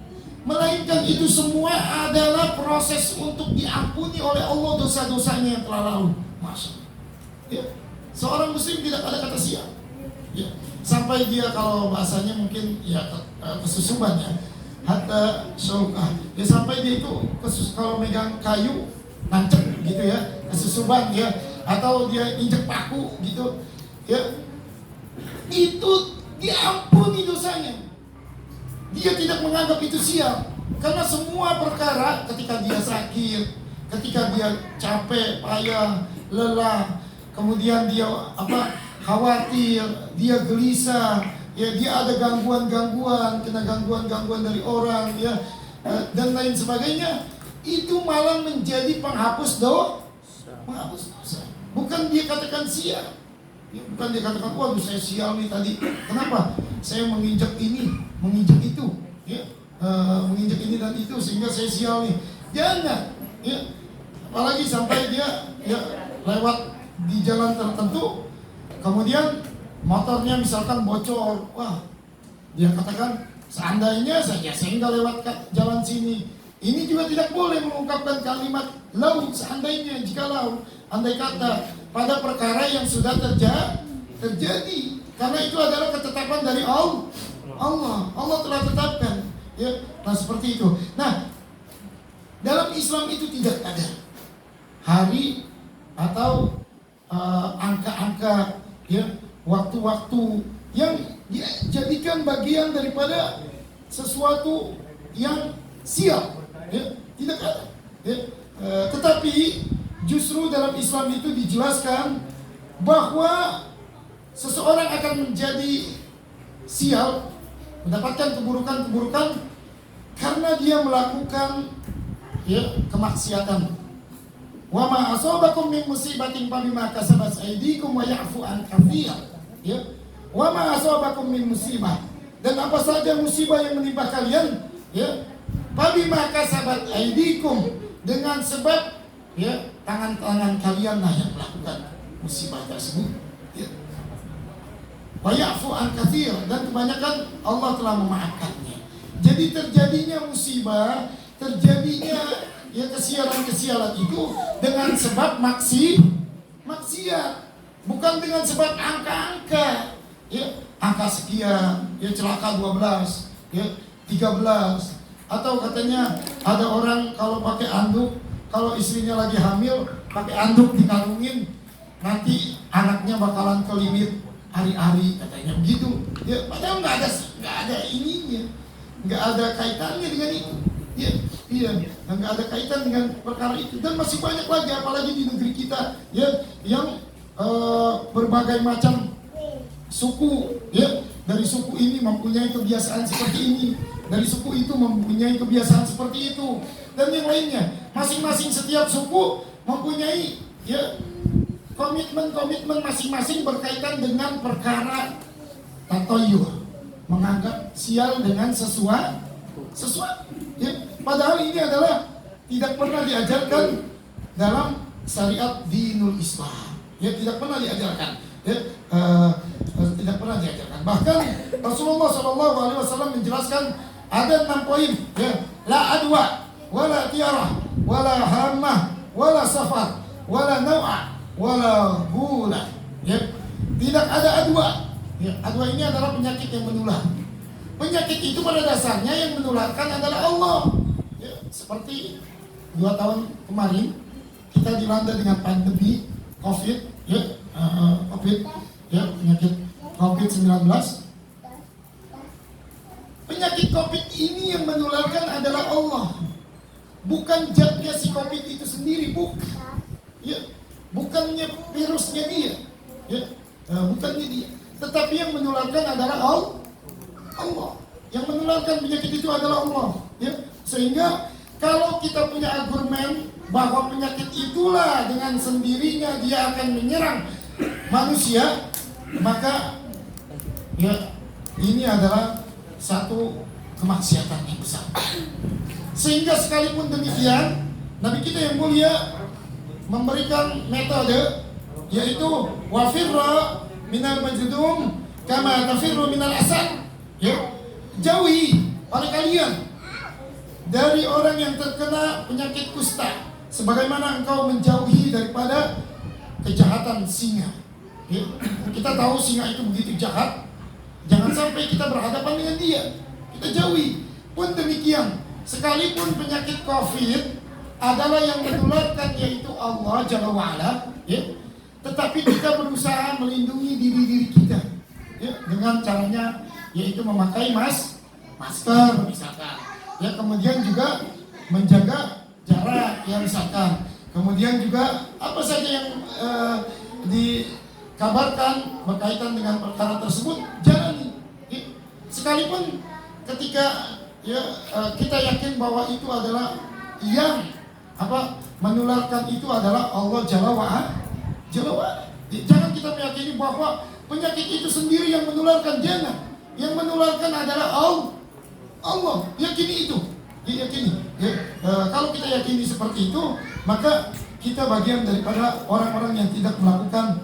C: melainkan itu semua adalah proses untuk diampuni oleh Allah dosa-dosanya yang telah lalu. Masya Allah. Ya, seorang muslim tidak ada kata siap. Ya, sampai dia, kalau bahasanya mungkin ya kesusuban ya, hatta syauqah. Ya, sampai dia itu kalau megang kayu nancep gitu ya, kesusuban ya, atau dia injek paku gitu ya, itu diampuni dosanya. Dia tidak menganggap itu sial, karena semua perkara ketika dia sakit, ketika dia capek, payah, lelah, kemudian dia khawatir, dia gelisah, ya, dia ada gangguan-gangguan, kena gangguan-gangguan dari orang, ya, dan lain sebagainya, itu malah menjadi penghapus dosa. Bukan dia katakan sial, ya, bukan dia katakan waduh saya sial nih tadi, kenapa saya menginjak ini, menginjak itu, ya, menginjak ini dan itu sehingga saya sial nih. Jangan, ya, apalagi sampai dia ya lewat di jalan tertentu, kemudian motornya misalkan bocor, wah, dia katakan seandainya saja saya nggak lewat jalan sini. Ini juga tidak boleh mengungkapkan kalimat lau, seandainya, jikalau, andai kata pada perkara yang sudah terjadi, karena itu adalah ketetapan dari Allah. Allah telah tetapkan, ya. Nah, seperti itu. Nah, dalam Islam itu tidak ada hari atau angka-angka, ya, waktu-waktu yang dijadikan bagian daripada sesuatu yang sial, ya, tidak ada, ya. Tetapi justru dalam Islam itu dijelaskan bahwa seseorang akan menjadi sial, mendapatkan keburukan-keburukan karena dia melakukan, ya, kemaksiatan. Wa ma asabakum min musibatin fabima kasabat aydikum wa ya'fu an katsir. Ya. Wa ma asabakum min musibah, dan apa saja musibah yang menimpa kalian, ya, fabima kasabat aydikum, dengan sebab, ya, tangan-tangan kalian lah yang melakukan musibah tersebut. Ya. Wa ya'fu an katsir, dan kebanyakan Allah telah memaafkannya. Jadi terjadinya musibah, terjadinya, ya, kesialan-kesialan itu dengan sebab maksiat, bukan dengan sebab angka-angka, ya, angka sekian, ya, celaka 12, ya, 13, atau katanya ada orang kalau pakai anduk, kalau istrinya lagi hamil pakai anduk dikalungin, nanti anaknya bakalan kelimit hari-hari, katanya begitu, ya, padahal nggak ada ininya, nggak ada kaitannya dengan itu. Ya, iya, nggak ada kaitan dengan perkara itu, dan masih banyak lagi, apalagi di negeri kita, ya, yang berbagai macam suku, ya, dari suku ini mempunyai kebiasaan seperti ini, dari suku itu mempunyai kebiasaan seperti itu, dan yang lainnya. Masing-masing setiap suku mempunyai, ya, komitmen masing-masing berkaitan dengan perkara tatoyur, menganggap sial dengan sesuatu, ya. Padahal ini adalah tidak pernah diajarkan dalam syariat dinul Islam, ya, tidak pernah diajarkan, ya, tidak pernah diajarkan. Bahkan Rasulullah SAW menjelaskan ada 6 poin, ya, la adwa, wala tiarah, wala hamah, wala safar, wala nau'a, wala gula, ya, tidak ada adwa. Ya, adwa ini adalah penyakit yang menular. Penyakit itu pada dasarnya yang menularkan adalah Allah. Ya, seperti 2 tahun kemarin kita dilanda dengan pandemi COVID, ya, COVID, ya, penyakit COVID-19. Penyakit COVID ini yang menularkan adalah Allah, bukan zatnya si COVID itu sendiri, bukan, ya, bukannya virusnya dia, ya, bukannya dia, tetapi yang menularkan adalah Allah. Yang menularkan penyakit itu adalah Allah. Ya. Sehingga kalau kita punya argumen bahwa penyakit itulah dengan sendirinya dia akan menyerang manusia, maka ya ini adalah satu kemaksiatan yang besar. Sehingga sekalipun demikian, Nabi kita yang mulia memberikan metode, yaitu wafirra minal majdum kama tafirru minal asad. Ya, jauhi oleh kalian dari orang yang terkena penyakit kusta, sebagaimana engkau menjauhi daripada kejahatan singa. Ya, kita tahu singa itu begitu jahat, jangan sampai kita berhadapan dengan dia, kita jauhi. Pun demikian, sekalipun penyakit COVID adalah yang menularkan yaitu Allah Jalla wa'ala, ya, tetapi kita berusaha melindungi diri kita, ya, dengan caranya yaitu memakai masker misalkan, ya, kemudian juga menjaga jarak, ya, misalkan, kemudian juga apa saja yang dikabarkan berkaitan dengan perkara tersebut jalani, ya. Sekalipun ketika kita yakin bahwa itu adalah yang menularkan itu adalah Allah Jalla wa'ala. Jangan kita meyakini bahwa penyakit itu sendiri yang menularkan, jangan. Yang menularkan adalah Allah. Yakini itu, yakini. Kalau kita yakini seperti itu, maka kita bagian daripada orang-orang yang tidak melakukan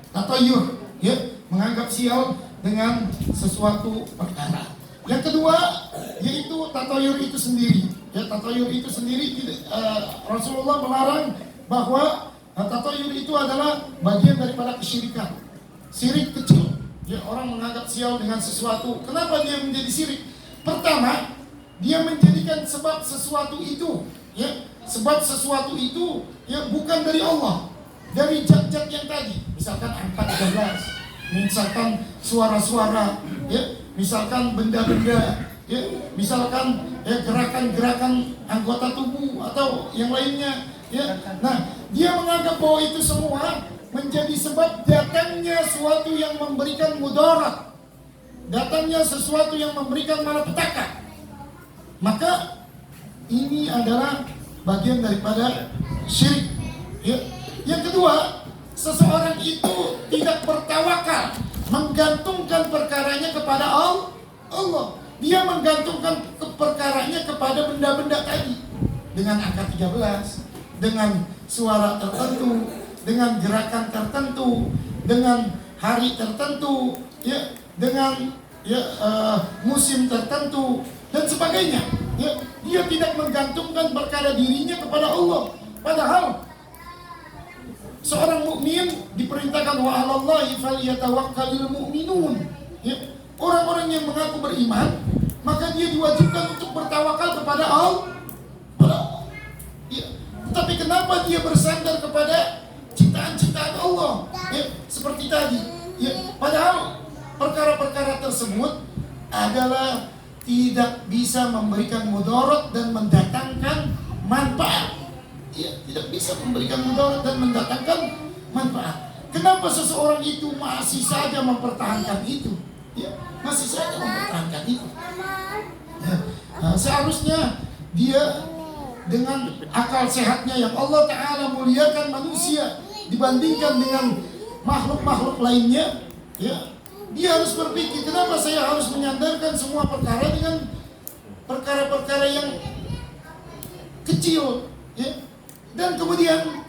C: tatayur, ya, menganggap sial dengan sesuatu perkara. Yang kedua, yaitu tatayur itu sendiri. Ya, tatayur itu sendiri, Rasulullah melarang bahwa tatayur itu adalah bagian daripada kesyirikan, syirik kecil. Ya, orang menganggap sial dengan sesuatu. Kenapa dia menjadi syirik? Pertama, dia menjadikan sebab sesuatu itu, ya, sebab sesuatu itu, ya, bukan dari Allah, dari zat-zat yang tadi. Misalkan angka 13, misalkan suara-suara, ya, misalkan benda-benda, ya, misalkan gerakan-gerakan anggota tubuh atau yang lainnya, ya. Nah, dia menganggap bahwa itu semua menjadi sebab datangnya sesuatu yang memberikan mudarat, datangnya sesuatu yang memberikan malapetaka. Maka ini adalah bagian daripada syirik, ya. Yang kedua, seseorang itu tidak bertawakal, menggantungkan perkaranya kepada Allah. Dia menggantungkan perkaranya kepada benda-benda tadi, dengan angka 13, dengan suara tertentu, dengan gerakan tertentu, dengan hari tertentu, ya, dengan musim tertentu dan sebagainya. Ya, dia tidak menggantungkan perkara dirinya kepada Allah. Padahal seorang mukmin diperintahkan wa 'alallahi falyatawakkalul mu'minun. Ya, orang-orang yang mengaku beriman, maka dia diwajibkan untuk bertawakal kepada Allah. Ya, tetapi kenapa dia bersandar kepada ciptaan-ciptaan Allah? Ya, seperti tadi. Ya, padahal perkara-perkara tersebut adalah tidak bisa memberikan mudarat dan mendatangkan manfaat. Ya, tidak bisa memberikan mudarat dan mendatangkan manfaat. Kenapa seseorang itu masih saja mempertahankan itu? Ya, masih saja mempertahankan itu. Ya, seharusnya dia dengan akal sehatnya yang Allah Ta'ala muliakan manusia dibandingkan dengan makhluk-makhluk lainnya, ya, dia harus berpikir, kenapa saya harus menyandarkan semua perkara dengan perkara-perkara yang kecil, ya. Dan kemudian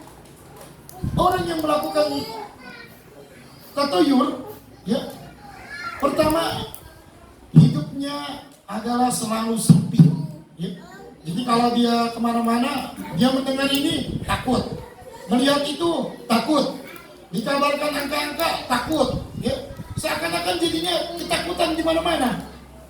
C: orang yang melakukan tatayur, ya, pertama hidupnya adalah selalu sempit, ya. Jadi kalau dia kemana-mana, dia mendengar ini takut, melihat itu takut, dikabarkan angka-angka takut, ya. Seakan-akan jadinya ketakutan di mana-mana,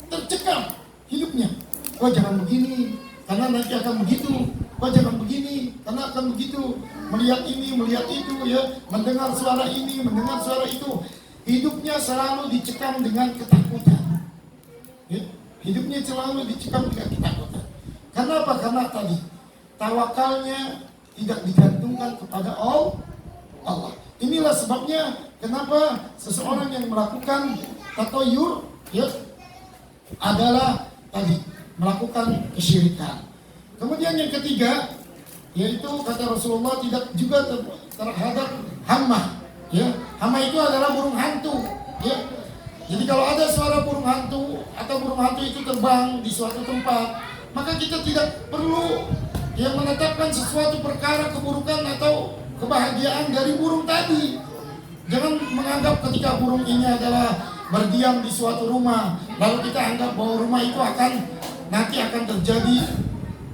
C: tercekam hidupnya. Wah, jangan begini, karena nanti akan begitu. Wah, jangan begini, karena akan begitu. Melihat ini, melihat itu, ya, mendengar suara ini, mendengar suara itu. Hidupnya selalu dicekam dengan ketakutan. Ya, hidupnya selalu dicekam dengan ketakutan. Karena apa? Karena tadi tawakalnya tidak digantungkan kepada Allah. Inilah sebabnya kenapa seseorang yang melakukan tatayur, ya, adalah tadi melakukan kesyirikan. Kemudian yang ketiga, yaitu kata Rasulullah tidak juga terhadap hama. Ya, hama itu adalah burung hantu. Ya, jadi kalau ada suara burung hantu atau burung hantu itu terbang di suatu tempat, maka kita tidak perlu menetapkan sesuatu perkara keburukan atau kebahagiaan dari burung tadi. Jangan menganggap ketika burung ini adalah berdiam di suatu rumah, lalu kita anggap bahwa rumah itu nanti akan terjadi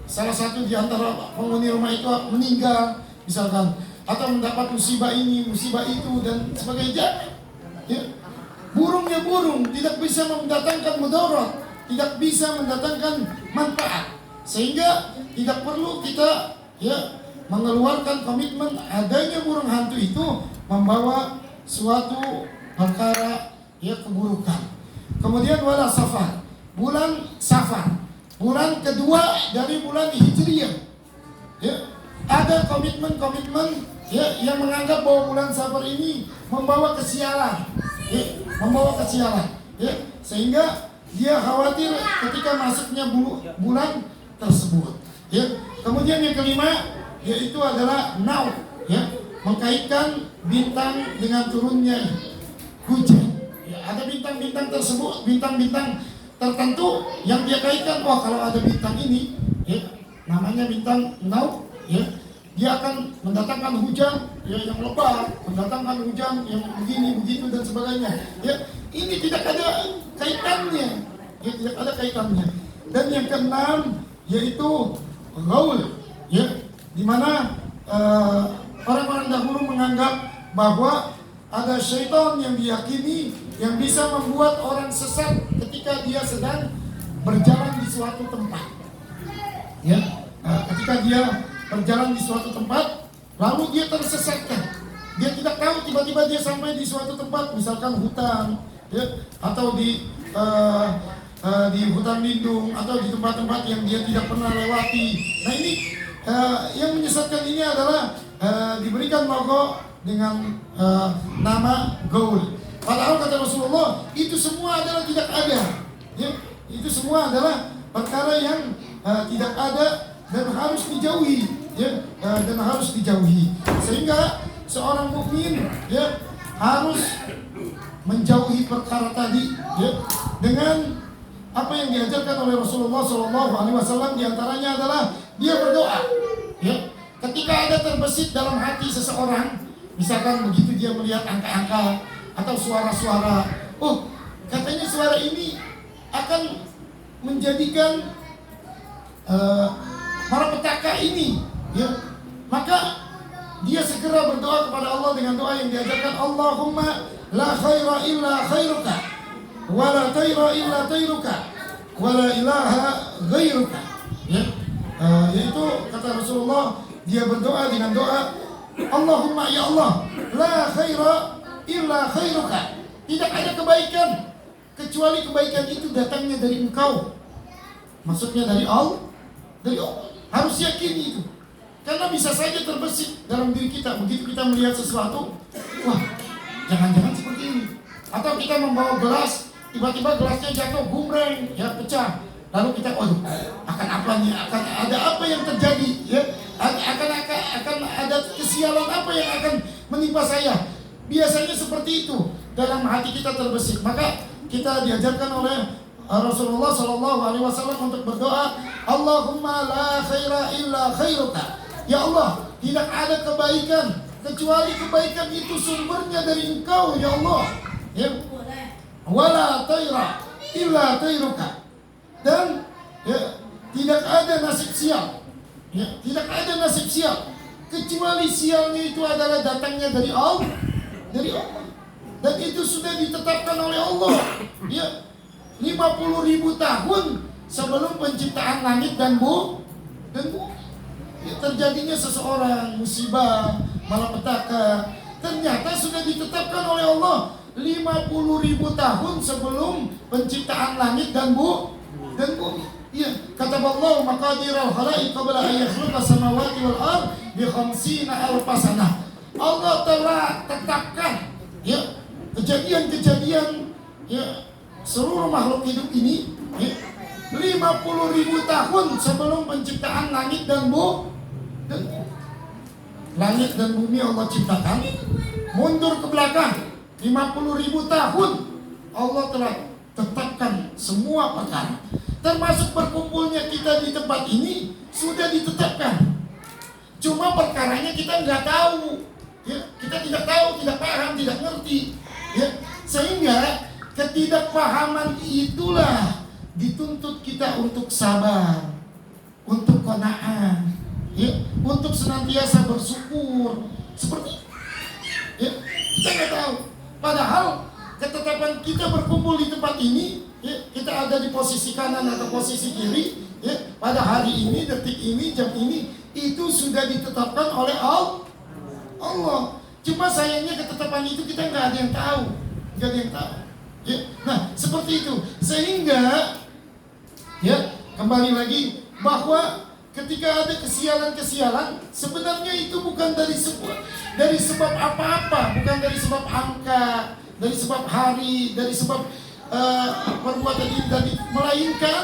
C: salah satu di antara penghuni rumah itu meninggal misalkan, atau mendapat musibah ini, musibah itu dan sebagainya. Ya. Burungnya burung, tidak bisa mendatangkan mudarat, tidak bisa mendatangkan manfaat, sehingga tidak perlu kita mengeluarkan komitmen adanya burung hantu itu membawa suatu perkara keburukan. Kemudian wala safar, bulan Safar, bulan kedua dari bulan Hijriyah. Ya, ada komitmen-komitmen yang menganggap bahwa bulan Safar ini membawa kesialan, membawa kesialan, sehingga dia khawatir ketika masuknya bulan tersebut. Kemudian yang kelima yaitu adalah nau, mengkaitkan bintang dengan turunnya hujan. Ada bintang-bintang tersebut, bintang-bintang tertentu yang dia kaitkan. Wah, kalau ada bintang ini, namanya bintang nau, dia akan mendatangkan hujan yang lebat, mendatangkan hujan yang begini, begitu dan sebagainya. Ini tidak ada kaitannya, tidak ada kaitannya. Dan yang keenam yaitu gaul, di mana orang-orang dahulu menganggap bahwa ada syaitan yang diyakini yang bisa membuat orang sesat ketika dia sedang berjalan di suatu tempat. Ketika dia berjalan di suatu tempat, lalu dia tersesatkan. Dia tidak tahu, tiba-tiba dia sampai di suatu tempat, misalkan hutan, atau di hutan lindung, atau di tempat-tempat yang dia tidak pernah lewati. Nah ini yang menyesatkan ini adalah diberikan logo dengan nama gaul. Padahal kata Rasulullah itu semua adalah tidak ada. Itu semua adalah perkara yang tidak ada dan harus dijauhi, dan harus dijauhi. Sehingga seorang mukmin harus menjauhi perkara tadi dengan apa yang diajarkan oleh Rasulullah SAW. Diantaranya adalah dia berdoa. Ketika ada terbesit dalam hati seseorang, misalkan begitu dia melihat angka-angka atau suara-suara, oh katanya suara ini akan menjadikan malapetaka ini, maka dia segera berdoa kepada Allah dengan doa yang diajarkan, Allahumma la khaira illa khairuka wa la tayra illa tayruka wa la ilaha ghairuka. Yaitu kata Rasulullah, dia berdoa dengan doa, Allahumma ya Allah, la khaira illa khairuka. Tidak ada kebaikan kecuali kebaikan itu datangnya dari Engkau. Maksudnya dari Allah. Dari Allah. Harus yakin itu. Karena bisa saja terbesit dalam diri kita. Begitu kita melihat sesuatu, wah, jangan-jangan seperti ini. Atau kita membawa gelas, tiba-tiba gelasnya jatuh, gumreng, pecah. Lalu kita, waduh, akan apa nih? Akan ada apa yang terjadi? Akan ada kesialan apa yang akan menimpa saya? Biasanya seperti itu dalam hati kita terbesit. Maka kita diajarkan oleh Rasulullah SAW untuk berdoa, Allahumma la khaira illa khairuka. Ya Allah, tidak ada kebaikan kecuali kebaikan itu sumbernya dari Engkau, ya Allah. Wala tayra illa tayruka. Dan tidak ada nasib sial. Tidak ada nasib sial kecuali sialnya itu adalah datangnya dari Allah. Dari Allah. Dan itu sudah ditetapkan oleh Allah 50.000 tahun sebelum penciptaan langit dan bumi. Terjadinya seseorang musibah, malapetaka, ternyata sudah ditetapkan oleh Allah 50.000 tahun sebelum penciptaan langit dan bumi. Kata Allah, maqadirul khalaiq qabla an yakhluqa samawati wal ard bi 50,000 sanah. Allah telah tetapkan kejadian-kejadian seluruh makhluk hidup ini, ya, 50.000 tahun sebelum penciptaan langit dan bumi. Langit dan bumi Allah ciptakan. Mundur ke belakang 50.000 tahun Allah telah tetapkan semua perkara, termasuk berkumpulnya kita di tempat ini sudah ditetapkan. Cuma perkaranya kita nggak tahu, ya, kita tidak tahu, tidak paham, tidak ngerti, ya. Sehingga ketidakpahaman itulah dituntut kita untuk sabar, untuk qanaah, ya, untuk senantiasa bersyukur. Seperti, ya, kita nggak tahu. Padahal ketetapan kita berkumpul di tempat ini, ya, kita ada di posisi kanan atau posisi kiri, ya, pada hari ini, detik ini, jam ini, itu sudah ditetapkan oleh Allah. Cuma sayangnya ketetapan itu kita nggak ada yang tahu, nggak ada yang tahu. Ya. Nah, seperti itu. Sehingga, ya, kembali lagi bahwa ketika ada kesialan-kesialan, sebenarnya itu bukan dari sebab apa-apa, bukan dari sebab angka, dari sebab hari, dari sebab perbuatan ini tadi, melainkan,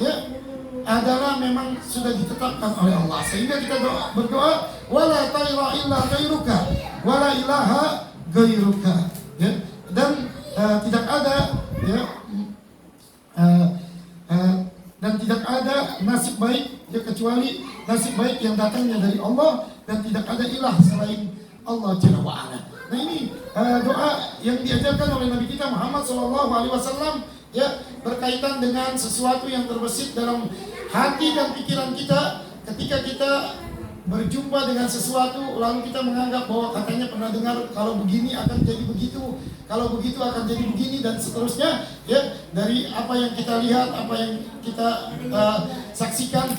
C: ya, adalah memang sudah ditetapkan oleh Allah. Sehingga kita berdoa, wala tayra illa ghairuka, wala ilaha ghairuka, ya. Dan tidak ada, ya, dan tidak ada nasib baik, ya, kecuali nasib baik yang datangnya dari Allah, dan tidak ada ilah selain Allah Jalla wa Ala. Nah, ini doa yang diajarkan oleh Nabi kita Muhammad SAW, ya, berkaitan dengan sesuatu yang terbesit dalam hati dan pikiran kita ketika kita berjumpa dengan sesuatu, lalu kita menganggap bahwa katanya pernah dengar kalau begini akan jadi begitu, kalau begitu akan jadi begini, dan seterusnya, ya, dari apa yang kita lihat, apa yang kita saksikan,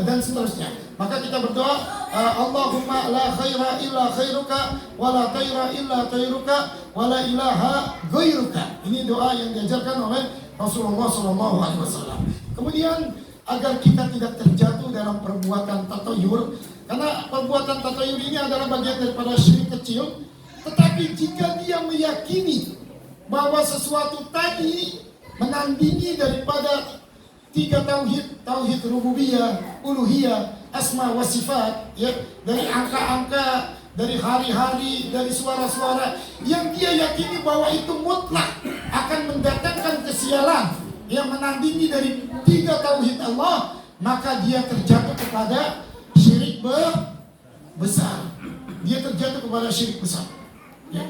C: dan seterusnya. Maka kita berdoa, Allahumma la khaira illa khairuka, wa la tayra illa tayruka, wa la ilaha ghairuka. Ini doa yang diajarkan oleh Rasulullah SAW. Kemudian agar kita tidak terjatuh dalam perbuatan tatayur, karena perbuatan tatayur ini adalah bagian daripada syirik kecil. Tetapi jika dia meyakini bahwa sesuatu tadi menandingi daripada 3 tauhid, tauhid rububiyah, uluhiyah, asma wa sifat, ya, dari angka-angka, dari hari-hari, dari suara-suara yang dia yakini bahwa itu mutlak akan mendatangkan kesialan yang menandingi dari 3 tauhid Allah, maka dia terjatuh kepada syirik besar. Dia terjatuh kepada syirik besar, ya,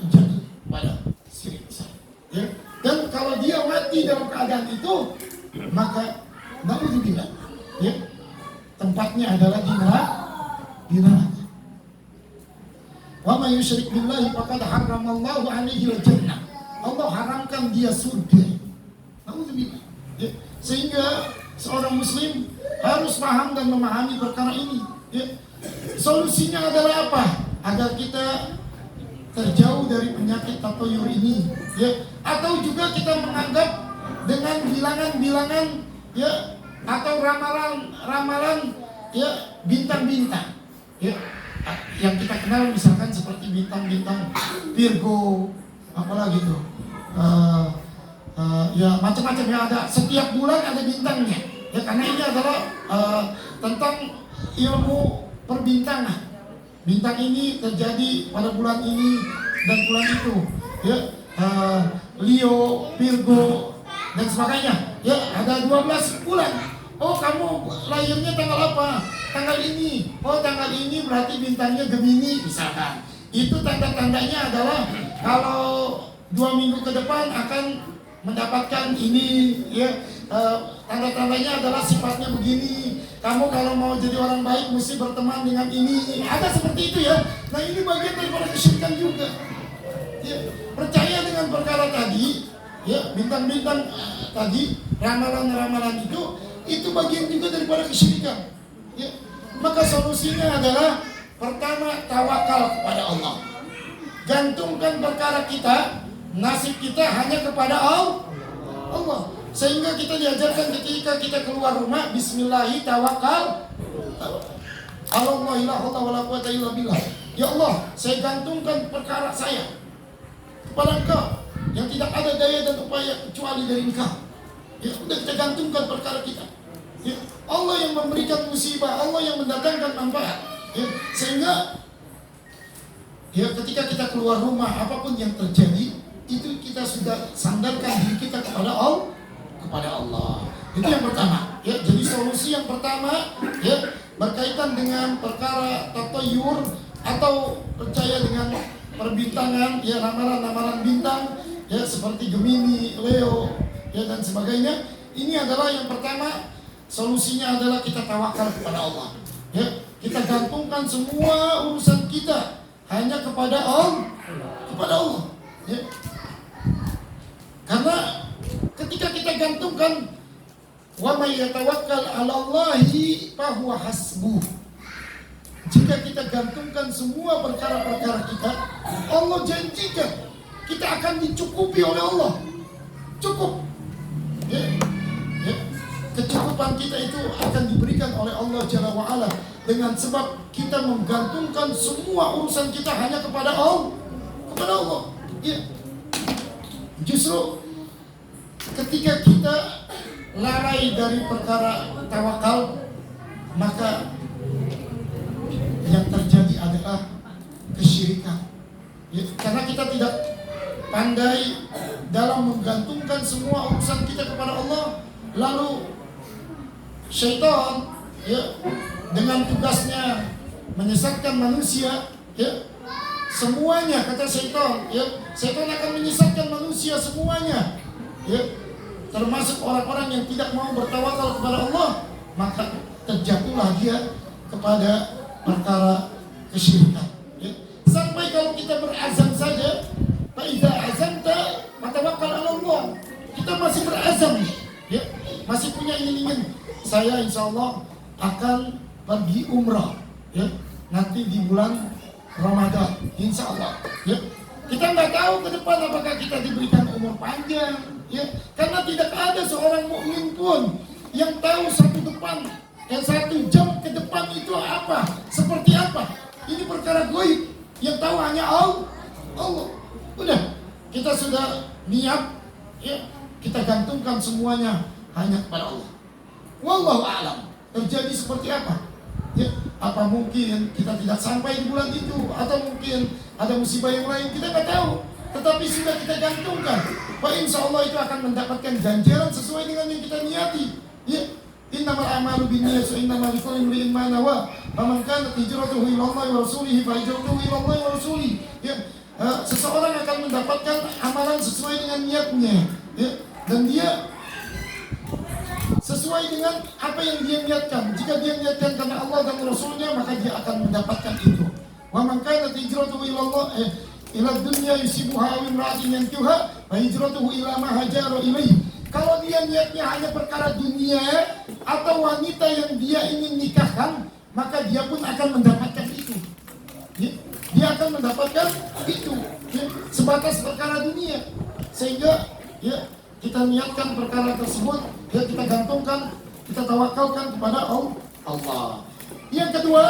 C: terjatuh kepada syirik besar, ya. Dan kalau dia mati dalam keadaan itu, maka naudzubillah, ya, tempatnya adalah di neraka. Wa may yusyrik billahi faqad harramallahu 'alaihi al-jannah. Allah haramkan dia surga. Naudzubillah, ya. Sehingga seorang muslim harus paham dan memahami perkara ini, ya. Solusinya adalah apa? Agar kita terjauh dari penyakit tatayur ini, ya. Atau juga kita menganggap dengan bilangan-bilangan, ya, atau ramalan-ramalan, ya, bintang-bintang, ya, yang kita kenal misalkan seperti bintang-bintang Virgo, apalagi itu, ya, macam-macam yang ada. Setiap bulan ada bintangnya, ya, karena ini adalah tentang ilmu perbintangan. Bintang ini terjadi pada bulan ini dan bulan itu, ya, Leo, Virgo, dan sebagainya, ya, ada 12 bulan. Oh, kamu lahirnya tanggal apa? Tanggal ini. Oh, tanggal ini berarti bintangnya Gemini misalkan. Itu tanda-tandanya adalah kalau 2 minggu ke depan akan mendapatkan ini, ya, tanda-tandanya adalah sifatnya begini. Kamu kalau mau jadi orang baik mesti berteman dengan ini. Ada seperti itu, ya. Nah, ini bagian daripada kesyirikan juga, ya. Percaya dengan perkara tadi, ya, bintang-bintang tadi, ramalan-ramalan itu bagian juga daripada kesyirikan, ya. Maka solusinya adalah pertama, tawakal kepada Allah. Gantungkan perkara kita, nasib kita hanya kepada Allah. Sehingga kita diajarkan ketika kita keluar rumah, bismillahi tawakal. Allah la ilaha illa billah. Ya Allah, saya gantungkan perkara saya kepada Engkau. yang tidak ada daya dan upaya kecuali dari Engkau. Ya, udah kita gantungkan perkara kita. Ya, Allah yang memberikan musibah, Allah yang mendatangkan manfaat. Ya, sehingga ya ketika kita keluar rumah, apapun yang terjadi, itu kita sudah sandarkan diri kita kepada Allah. Itu yang pertama. Ya, jadi solusi yang pertama ya berkaitan dengan perkara tatayur atau percaya dengan perbintangan, ya ramalan-ramalan bintang, ya seperti Gemini, Leo, ya dan sebagainya. Ini adalah yang pertama, solusinya adalah kita tawakal kepada Allah. Ya, kita gantungkan semua urusan kita hanya kepada Allah. Ya. Karena ketika kita gantungkan wa may yatawakkal 'ala Allahi fa huwa hasbuh. Jika kita gantungkan semua perkara-perkara kita, Allah janjikan kita akan dicukupi oleh Allah. Cukup. Ya. Ya. Kecukupan kita itu akan diberikan oleh Allah Jalla wa'ala dengan sebab kita menggantungkan semua urusan kita hanya kepada Allah. Ya. Justru ketika kita lalai dari perkara tawakal, maka yang terjadi adalah kesyirikan. Ya, karena kita tidak pandai dalam menggantungkan semua urusan kita kepada Allah, lalu syaitan ya dengan tugasnya menyesatkan manusia, ya semuanya kata syaitan, ya syaitan akan menyesatkan manusia semuanya, ya termasuk orang-orang yang tidak mau bertawakal kepada Allah, maka terjatuhlah dia kepada perkara kesyirikan. Ya. Sampai kalau kita berazam saja, fa idza azamta fatawakkal 'ala Allah. Kita masih berazam, ya masih punya ingin saya insya Allah akan pergi umrah, ya nanti di bulan Ramadan, insya Allah. Ya. Kita nggak tahu ke depan apakah kita diberikan umur panjang, ya karena tidak ada seorang mukmin pun yang tahu satu jam ke depan itu apa, seperti apa. Ini perkara gaib yang tahu hanya Allah. Udah, kita sudah niat, ya kita gantungkan semuanya hanya kepada Allah. Wallahu a'lam. Terjadi seperti apa? Ya, apa mungkin kita tidak sampai di bulan itu, atau mungkin ada musibah yang lain, kita nggak tahu. Tetapi sudah kita gantungkan, Pak insya Allah itu akan mendapatkan ganjaran sesuai dengan yang kita niati. Ya, innamal a'malu binniyati wa innamal likulli imri'in ma nawa. Faman kanat hijratuhu ila Allah wa rasulihi fa hijratuhu ila Allah wa rasulihi. Ya, seseorang akan mendapatkan amalan sesuai dengan niatnya. Ya, dan dia sesuai dengan apa yang dia niatkan. Jika dia niatkan karena Allah dan Rasulnya, maka dia akan mendapatkan itu. Wa man kanat hijratuhu ila Allah ila dunya yusibuha aw imra'atin yankihuha fa hijratuhu ila ma hajara ilaihi. Kalau dia niatnya hanya perkara dunia atau wanita yang dia ingin nikahkan, maka dia pun akan mendapatkan itu. Ya, dia akan mendapatkan itu, ya, sebatas perkara dunia. Sehingga ya kita niatkan perkara tersebut, ya kita gantungkan, kita tawakalkan kepada Allah. Yang kedua,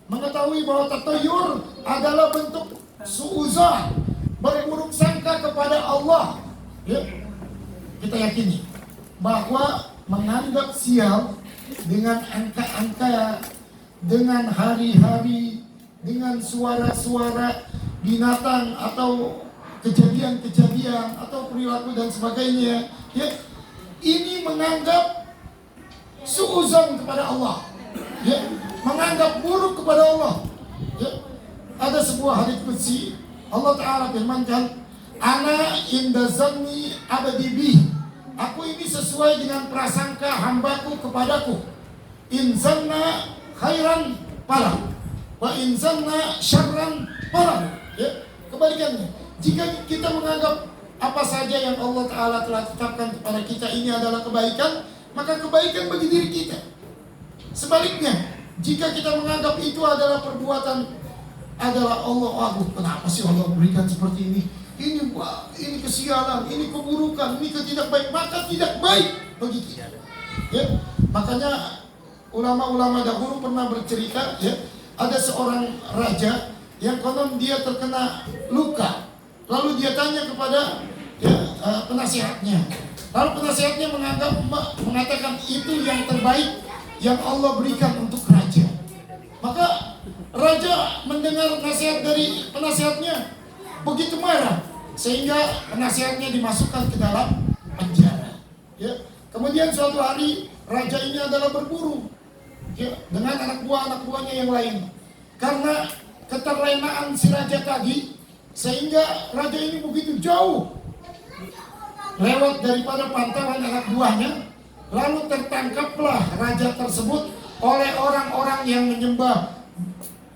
C: mengetahui bahwa tatayur adalah bentuk suuzon, berburuk sangka kepada Allah. Ya, kita yakini bahwa menganggap sial dengan angka-angka, dengan hari-hari, dengan suara-suara binatang atau kejadian-kejadian atau perilaku dan sebagainya, ya ini menganggap suuzon kepada Allah, ya menganggap buruk kepada Allah. Ya, ada sebuah hadits qudsi, Allah Ta'ala firmankan, ana inda zanni abdi bi. Aku ini sesuai dengan prasangka hambaku kepadaku. In zanna khairan falah, wa in zanna syarran falah. Ya, kebalikannya. Jika kita menganggap apa saja yang Allah Ta'ala telah tetapkan kepada kita ini adalah kebaikan, maka kebaikan bagi diri kita. Sebaliknya, jika kita menganggap itu adalah perbuatan, adalah Allah, kenapa sih Allah berikan seperti ini? Ini kesialan, ini keburukan, ini ketidakbaik, maka tidak baik bagi kita. Ya, makanya ulama-ulama dahulu pernah bercerita, ya, ada seorang raja yang konon dia terkena luka. Lalu dia tanya kepada ya, penasihatnya. Lalu penasihatnya mengatakan itu yang terbaik yang Allah berikan untuk raja. Maka raja mendengar nasihat dari penasihatnya begitu marah sehingga penasihatnya dimasukkan ke dalam penjara. Ya. Kemudian suatu hari raja ini adalah berburu ya, dengan anak buahnya yang lain. Karena keterlenaan si raja tadi, sehingga raja ini begitu jauh lewat daripada pantauan anak buahnya. Lalu tertangkaplah raja tersebut oleh orang-orang yang menyembah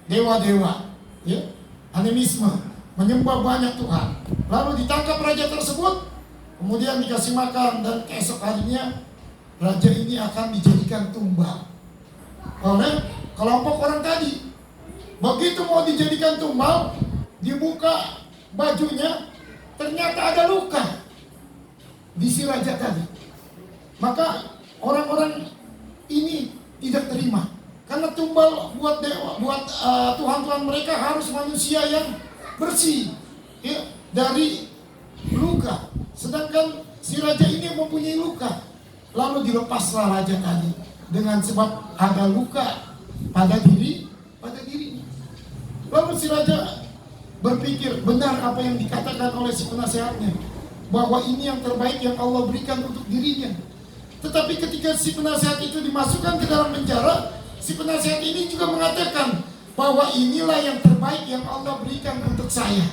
C: dewa-dewa, ya, animisme, menyembah banyak Tuhan. Lalu ditangkap raja tersebut, kemudian dikasih makan, dan keesok harinya raja ini akan dijadikan tumbal oleh kelompok orang tadi. Begitu mau dijadikan tumbal, dibuka bajunya, ternyata ada luka di si raja tadi. Maka orang-orang ini tidak terima, karena tumbal buat dewa, buat Tuhan-Tuhan mereka harus manusia yang bersih ya, dari luka. Sedangkan si raja ini mempunyai luka. Lalu dilepaslah raja tadi dengan sebab ada luka pada dirinya. Lalu si raja berpikir benar apa yang dikatakan oleh si penasehatnya, bahwa ini yang terbaik yang Allah berikan untuk dirinya. Tetapi ketika si penasehat itu dimasukkan ke dalam penjara, si penasehat ini juga mengatakan bahwa inilah yang terbaik yang Allah berikan untuk saya.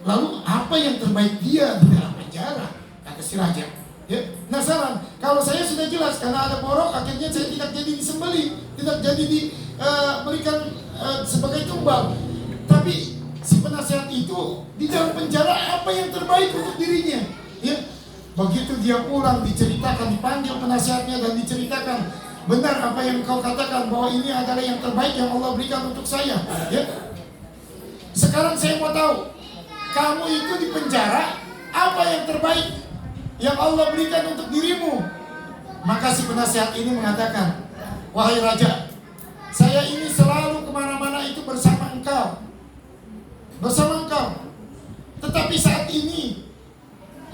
C: Lalu apa yang terbaik dia di dalam penjara? Kata si raja. Ya, penasaran. Kalau saya sudah jelas, karena ada borok, akhirnya saya tidak jadi disembeli, tidak jadi diberikan sebagai tumbal. Tapi si penasehat itu di dalam penjara apa yang terbaik untuk dirinya? Ya, begitu dia pulang diceritakan, dipanggil penasehatnya dan diceritakan, benar apa yang kau katakan bahwa ini adalah yang terbaik yang Allah berikan untuk saya. Ya. Sekarang saya mau tahu, kamu itu di penjara, apa yang terbaik yang Allah berikan untuk dirimu? Maka si penasehat ini mengatakan, wahai raja, saya ini selalu kemana-mana itu bersama engkau. Tetapi saat ini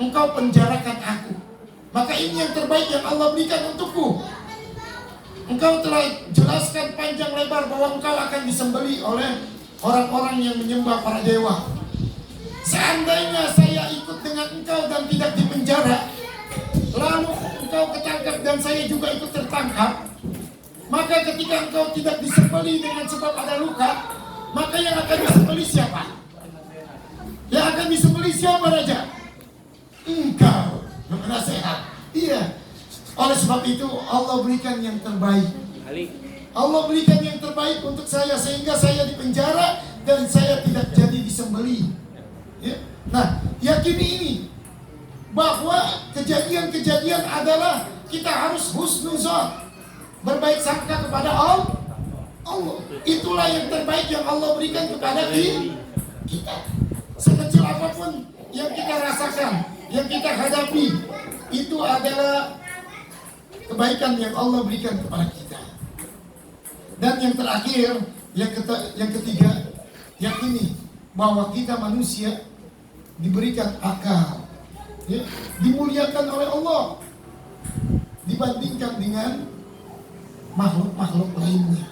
C: engkau penjarakan aku. Maka ini yang terbaik yang Allah berikan untukku. Engkau telah jelaskan panjang lebar bahwa engkau akan disembeli oleh orang-orang yang menyembah para dewa. Seandainya saya ikut dengan engkau dan tidak dipenjara, lalu engkau ketangkap dan saya juga ikut tertangkap, maka ketika engkau tidak disembeli dengan sebab ada luka, maka yang akan disembeli siapa? Yang akan disembeli siapa, raja? Engkau, penasehat. Iya. Oleh sebab itu Allah berikan yang terbaik. Allah berikan yang terbaik untuk saya, sehingga saya dipenjara dan saya tidak jadi disembeli. Ya. Nah, yakini ini, bahwa kejadian-kejadian adalah kita harus husnuzon, berbaik sangka kepada Allah. Itulah yang terbaik yang Allah berikan kepada kita. Sekecil apapun yang kita rasakan, yang kita hadapi, itu adalah kebaikan yang Allah berikan kepada kita. Dan yang terakhir, yang ketiga, yakini bahwa kita manusia diberikan akal, ya, dimuliakan oleh Allah dibandingkan dengan makhluk-makhluk lainnya.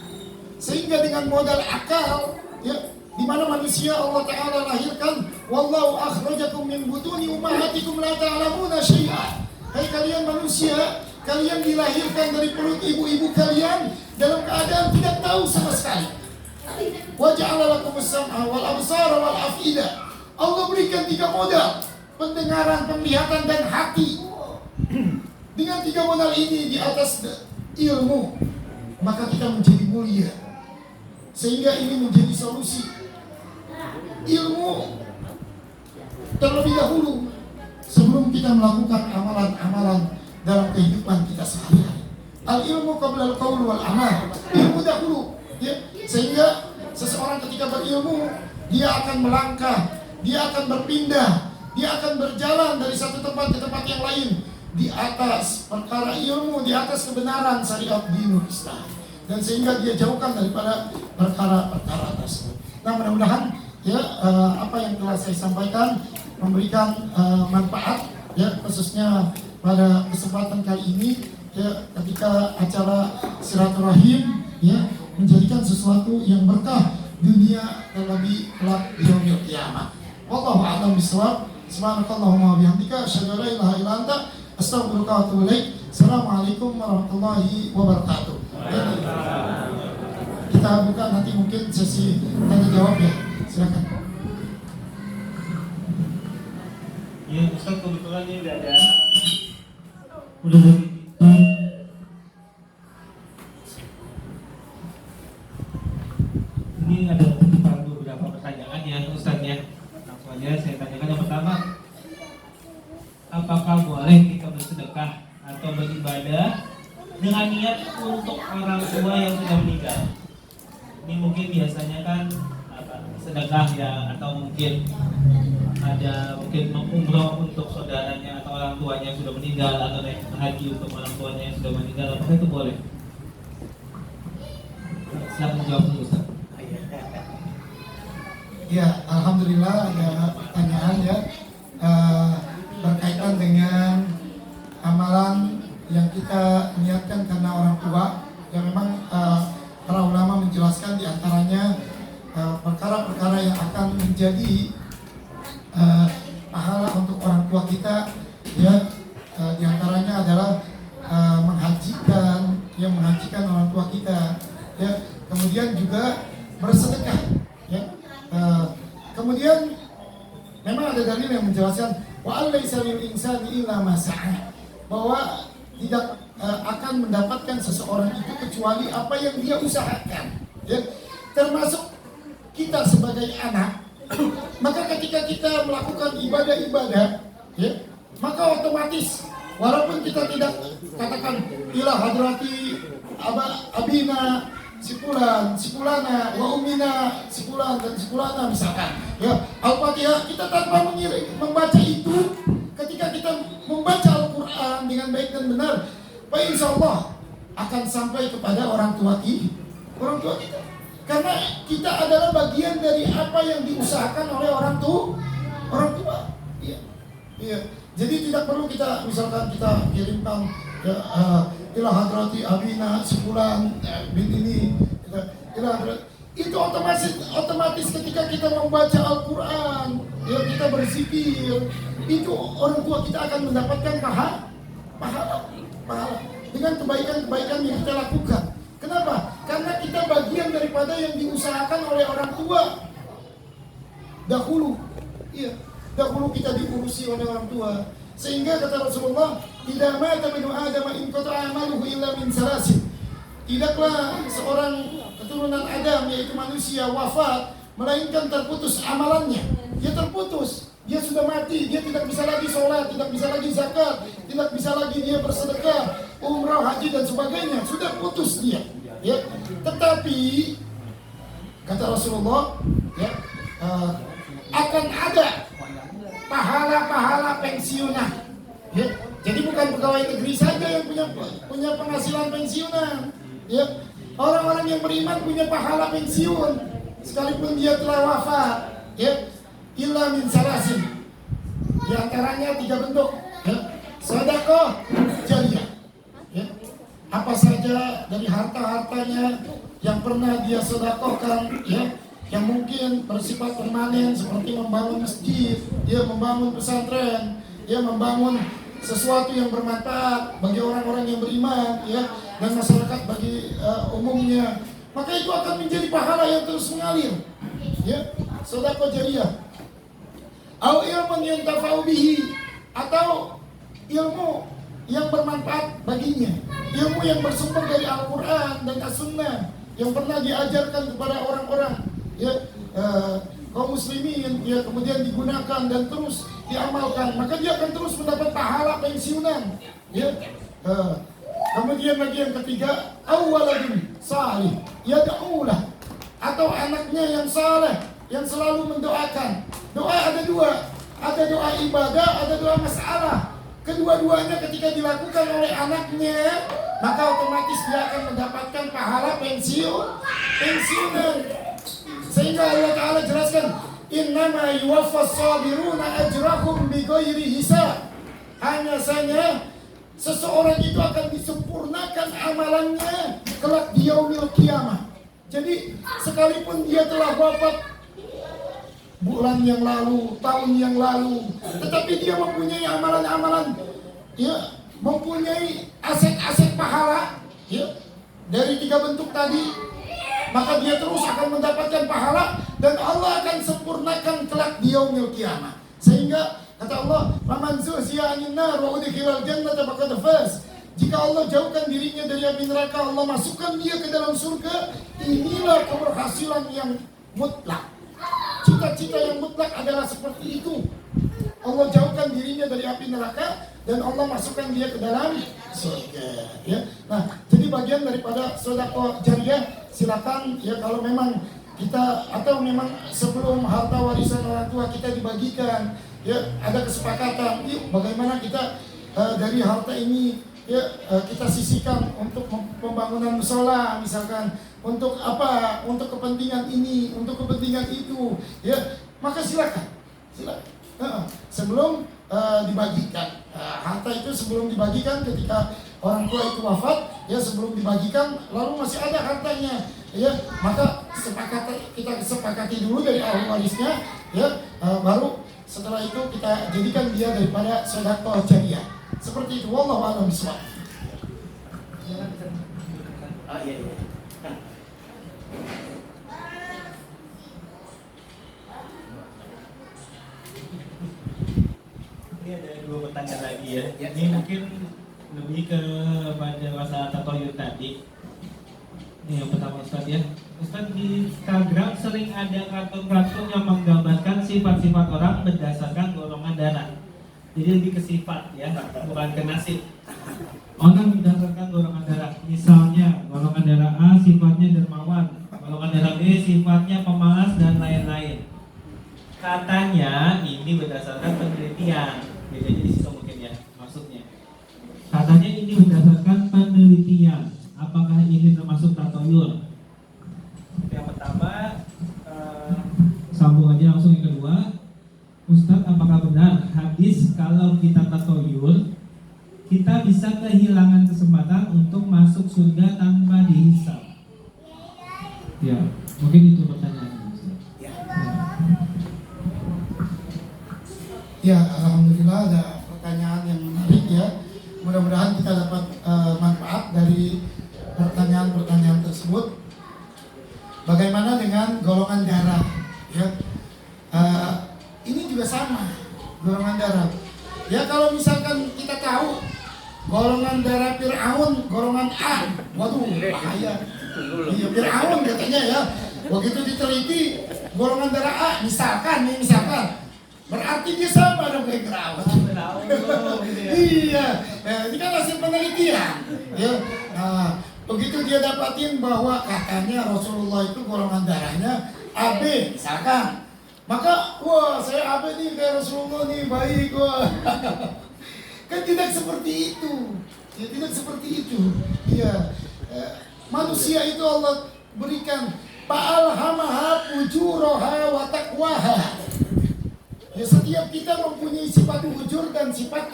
C: Sehingga dengan modal akal, ya, di mana manusia Allah Ta'ala lahirkan, wallahu akhrajakum min butuni ummahatikum la ta'lamuna syai'a. Hai kalian manusia, kalian dilahirkan dari perut ibu-ibu kalian dalam keadaan tidak tahu sama sekali. Wa ja'ala lakumus sam'a wal absara wal af'idah. Allah berikan 3 modal, pendengaran, penglihatan, dan hati. Dengan 3 modal ini di atas ilmu, maka kita menjadi mulia. Sehingga ini menjadi solusi. Ilmu terlebih dahulu sebelum kita melakukan amalan-amalan dalam kehidupan kita sehari-hari. Al-ilmu qabla al-qaul wal amal. Ilmu dahulu, ya. Sehingga seseorang ketika berilmu, dia akan melangkah, dia akan berpindah, dia akan berjalan dari satu tempat ke tempat yang lain di atas perkara ilmu, di atas kebenaran syariat dinul Islam. Dan sehingga dia jauhkan daripada perkara-perkara tersebut. Nah, mudah-mudahan ya apa yang telah saya sampaikan memberikan manfaat ya, khususnya pada kesempatan kali ini ya, ketika acara silaturahim ya, menjadikan sesuatu yang berkah dunia terlebih kelak di yaumil qiyamah. Wallahu a'lam bishawab. Subhanakallahumma wa bihamdika asyhadu an la ilaha illa anta astaghfiruka wa atubu ilaik. Assalamualaikum warahmatullahi wabarakatuh. Kita buka nanti mungkin sesi tanya jawab ya. Silakan.
B: Ya Ustaz, kebetulan ini udah ada. Ini ada beberapa pertanyaan ya Ustaz ya. Langsung aja saya tanyakan yang pertama. Apakah boleh kita bersedekah atau beribadah dengan niat untuk orang tua yang sudah meninggal? Ini mungkin biasanya kan sedekah ya, atau mungkin ada umroh untuk saudaranya atau orang tuanya yang sudah meninggal, atau naik haji untuk orang tuanya yang sudah meninggal. Apakah itu boleh? Silakan jawab dulu Ustaz.
C: Ya, alhamdulillah ada pertanyaan ya berkaitan dengan amalan yang kita niatkan karena orang tua. Yang memang para ulama menjelaskan diantaranya perkara-perkara yang akan menjadi pahala untuk orang tua kita ya, diantaranya adalah menghajikan orang tua kita ya, kemudian juga bersedekah ya. Kemudian memang ada dalil yang menjelaskan wa allaisa lil insani illa ma sa'a, bahwa tidak akan mendapatkan seseorang itu kecuali apa yang dia usahakan ya, termasuk kita sebagai anak. Maka ketika kita melakukan ibadah-ibadah ya, maka otomatis walaupun kita tidak katakan ila hadrati abina sipulan, sipulana, wa umina, sipulan dan sipulana misalkan ya, Al-Fatihah, kita tanpa membaca itu, ketika kita membaca Al-Quran dengan baik dan benar, Pak, insya Allah akan sampai kepada orang tua kita, karena kita adalah bagian dari apa yang diusahakan oleh orang tua. Iya. Jadi tidak perlu kita misalkan kita kirimkan ya, ila hadrati abina sebulan bin ini ila hadrati, itu otomatis ketika kita membaca Al-Quran ya, kita berzikir, itu orang tua kita akan mendapatkan pahala dengan kebaikan-kebaikan yang kita lakukan. Kenapa? Karena kita bagian daripada yang diusahakan oleh orang tua dahulu. Iya, dahulu kita diurusi oleh orang tua. Sehingga kata Rasulullah, tidak mata binu Adam in qata'a amaluhu illa min salasin. Tidaklah seorang keturunan Adam, yaitu manusia, wafat melainkan terputus amalannya. Dia terputus, dia sudah mati, dia tidak bisa lagi sholat, tidak bisa lagi zakat, tidak bisa lagi dia bersedekah, umrah, haji dan sebagainya, sudah putus dia. Ya. Tetapi kata Rasulullah, ya, akan ada pahala-pahala pensiunan. Ya. Jadi bukan pegawai negeri saja yang punya penghasilan pensiunan. Ya. Orang-orang yang beriman punya pahala pensiun sekalipun dia telah wafat. Ya. Illa min salasin. Di antaranya 3 bentuk. Ya. Sedekah jariyah. Ya. Apa saja dari harta-hartanya yang pernah dia sedekahkan, ya, yang mungkin bersifat permanen seperti membangun masjid, dia membangun pesantren, dia membangun sesuatu yang bermanfaat bagi orang-orang yang beriman, ya, dan masyarakat bagi umumnya, maka itu akan menjadi pahala yang terus mengalir, ya, sedekah jariyah. Au ilmun yuntafa'u bihi, atau ilmu yang bermanfaat baginya, ilmu yang bersumber dari Al-Quran dan As-Sunnah yang pernah diajarkan kepada orang-orang, ya, kaum muslimin, ya, kemudian digunakan dan terus diamalkan, maka dia akan terus mendapat pahala pensiunan, ya. Kemudian lagi yang ketiga, awaladun salih yad'ulah, atau anaknya yang saleh yang selalu mendoakan. Doa ada 2, ada doa ibadah, ada doa masalah. Kedua-duanya ketika dilakukan oleh anaknya, maka otomatis dia akan mendapatkan pahala pensiunan. Sehingga Allah Ta'ala jelaskan, Innama yuwaffas sabiruna ajrahum bighairi hisab. Hanya saja seseorang itu akan disempurnakan amalannya kelak di yaumil qiyamah. Jadi sekalipun dia telah wafat bulan yang lalu, tahun yang lalu, tetapi dia mempunyai amalan-amalan, ya, mempunyai aset-aset pahala, ya, dari 3 bentuk tadi, maka dia terus akan mendapatkan pahala dan Allah akan sempurnakan kelak di yaumil qiyamah. Sehingga kata Allah, "Faman zuhziya 'anil nar wa udkhilal jannata faqad faz." Jika Allah jauhkan dirinya dari api neraka, Allah masukkan dia ke dalam surga, inilah keberhasilan yang mutlak. Cita-cita yang mutlak adalah seperti itu. Allah jauhkan dirinya dari api neraka dan Allah masukkan dia ke dalam surga. Ya. Nah, jadi bagian daripada sedekah jariyah, silakan ya, kalau memang kita atau memang sebelum harta warisan orang tua kita dibagikan, ya ada kesepakatan, yuk bagaimana kita dari harta ini ya kita sisihkan untuk pembangunan musola misalkan, untuk apa, untuk kepentingan ini, untuk kepentingan itu, ya maka silakan sebelum dibagikan harta itu, sebelum dibagikan ketika orang tua itu wafat, ya sebelum dibagikan lalu masih ada hartanya, ya maka kita sepakati dulu dari ahli warisnya, ya baru setelah itu kita jadikan dia daripada sedekah jariyah. Seperti itu, wallahu a'lam bishawab.
B: Iya. Ini ada 2 pertanyaan lagi ya. Ini mungkin lebih kepada masalah tatoyur tadi. Ini yang pertama Ustaz ya. Ustaz, di Instagram sering ada kartun-kartun yang menggambarkan sifat-sifat orang berdasarkan golongan darah. Jadi lebih ke sifat ya, bukan ke nasib. Orang berdasarkan golongan darah. Misalnya golongan darah A sifatnya dermawan, golongan darah B sifatnya pemalas dan lain-lain. Katanya ini berdasarkan penelitian. Bedanya di situ mungkin ya maksudnya. Katanya ini berdasarkan penelitian. Apakah ini termasuk tatoyur? Yang pertama, sambung aja langsung yang kedua. Ustadz, apakah benar hadis kalau kita tatoyur kita bisa kehilangan kesempatan untuk masuk surga tanpa dihisab? Ya, mungkin itu pertanyaannya Ustadz.
C: Ya, alhamdulillah ada pertanyaan yang menarik ya. Mudah-mudahan kita dapat manfaat dari pertanyaan-pertanyaan tersebut. Bagaimana dengan golongan darah? Ya, ini juga sama golongan darah. Ya kalau misalkan kita tahu golongan darah Fir'aun golongan A, waduh bahaya. Iya Fir'aun katanya ya. Begitu diteliti golongan darah A, misalkan, berarti dia sama dong kayak Fir'aun. Iya, ini kan hasil penelitian. Ya, begitu dia dapatin bahwa katanya Rasulullah itu golongan darahnya AB, misalkan. Maka, wah saya AB nih kayak Rasulullah nih, baik wah. Kan tidak seperti itu. Ya, tidak seperti itu. Iya. Manusia itu Allah berikan fa'alhamaha fujuraha wa taqwaha. Ya, setiap kita mempunyai sifat ujur dan sifat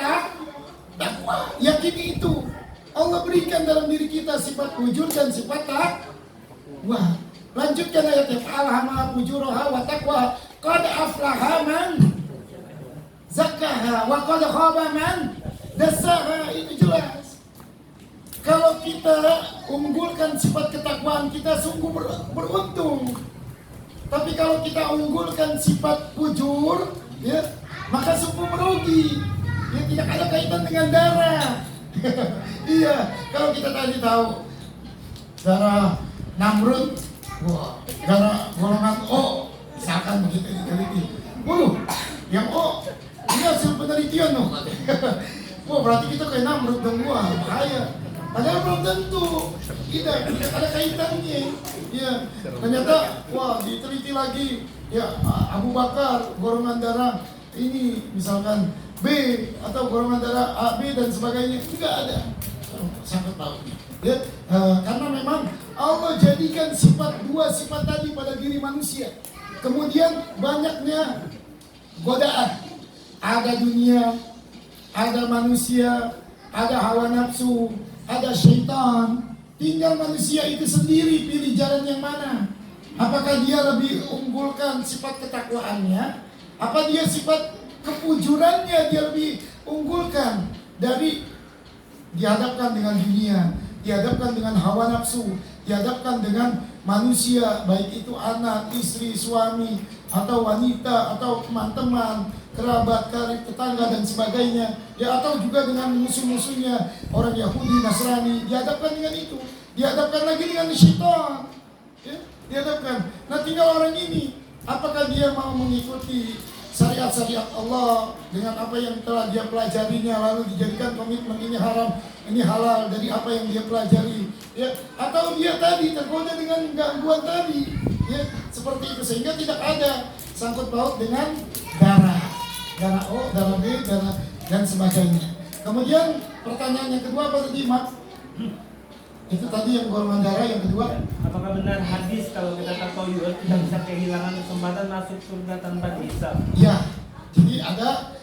C: takwa. Yakini itu. Allah berikan dalam diri kita sifat ujur dan sifat takwa. Lanjutkan ayatnya, fa'alhamaha fujuraha wa taqwaha. Qad aflaha man zakkaha wa qad khaba man dassaha. Itu jelas. Kalau kita unggulkan sifat ketakwaan kita sungguh beruntung. Tapi kalau kita unggulkan sifat fujur, ya, maka sungguh merugi. Ya, tidak ada kaitan dengan darah. Iya, kalau kita tadi tahu darah Namrud, wah, darah golongan O, misalkan begitu diteliti. Waduh, yang O, ini hasil penelitian loh. Wah, berarti kita kayak Namrud dong, wah, bahaya. Padahal belum tentu, tidak ada kaitannya. Ya, ternyata, wah, diteliti lagi. Ya, Abu Bakar, golongan darah ini, misalkan B atau golongan darah AB dan sebagainya, tidak ada. Sangat tahunya. Ya, karena memang Allah jadikan dua sifat tadi pada diri manusia. Kemudian banyaknya godaan. Ada dunia, ada manusia, ada hawa nafsu, ada syaitan. Tinggal manusia itu sendiri pilih jalan yang mana. Apakah dia lebih unggulkan sifat ketakwaannya? Apa dia sifat kepujurannya dia lebih unggulkan dari dihadapkan dengan dunia, dihadapkan dengan hawa nafsu, dihadapkan dengan manusia, baik itu anak, istri, suami, atau wanita, atau teman-teman, kerabat, karib, tetangga, dan sebagainya. Ya, atau juga dengan musuh-musuhnya, orang Yahudi, Nasrani, dihadapkan dengan itu. Dihadapkan lagi dengan syaitan. Ya, dihadapkan. Nah, tinggal orang ini, apakah dia mau mengikuti syariat-syariat Allah dengan apa yang telah dia pelajarinya, lalu dijadikan komitmen ini haram, ini halal dari apa yang dia pelajari, ya, atau dia tadi tergoda dengan gangguan tadi, ya, seperti itu, sehingga tidak ada sangkut paut dengan darah O, darah B, darah dan sebagainya. Kemudian pertanyaan yang kedua apa tadi, Mak? Itu tadi yang golongan darah yang kedua.
B: Apakah benar hadis kalau kita tatawuf kita bisa kehilangan kesempatan masuk surga tanpa dihisab?
C: Ya, jadi ada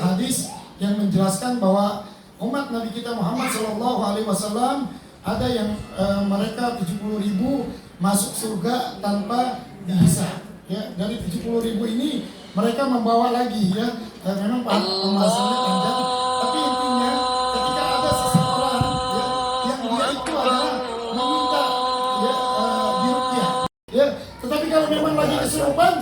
C: hadis yang menjelaskan bahwa umat Nabi kita Muhammad SAW ada yang mereka 70.000 masuk surga tanpa dihisab. Ya, dari 70.000 ini mereka membawa lagi, ya, memang pembahasannya panjang, tapi intinya ketika ada seseorang, ya, yang dia itu adalah meminta, ya, diruqyah, ya, tetapi kalau memang lagi kesurupan,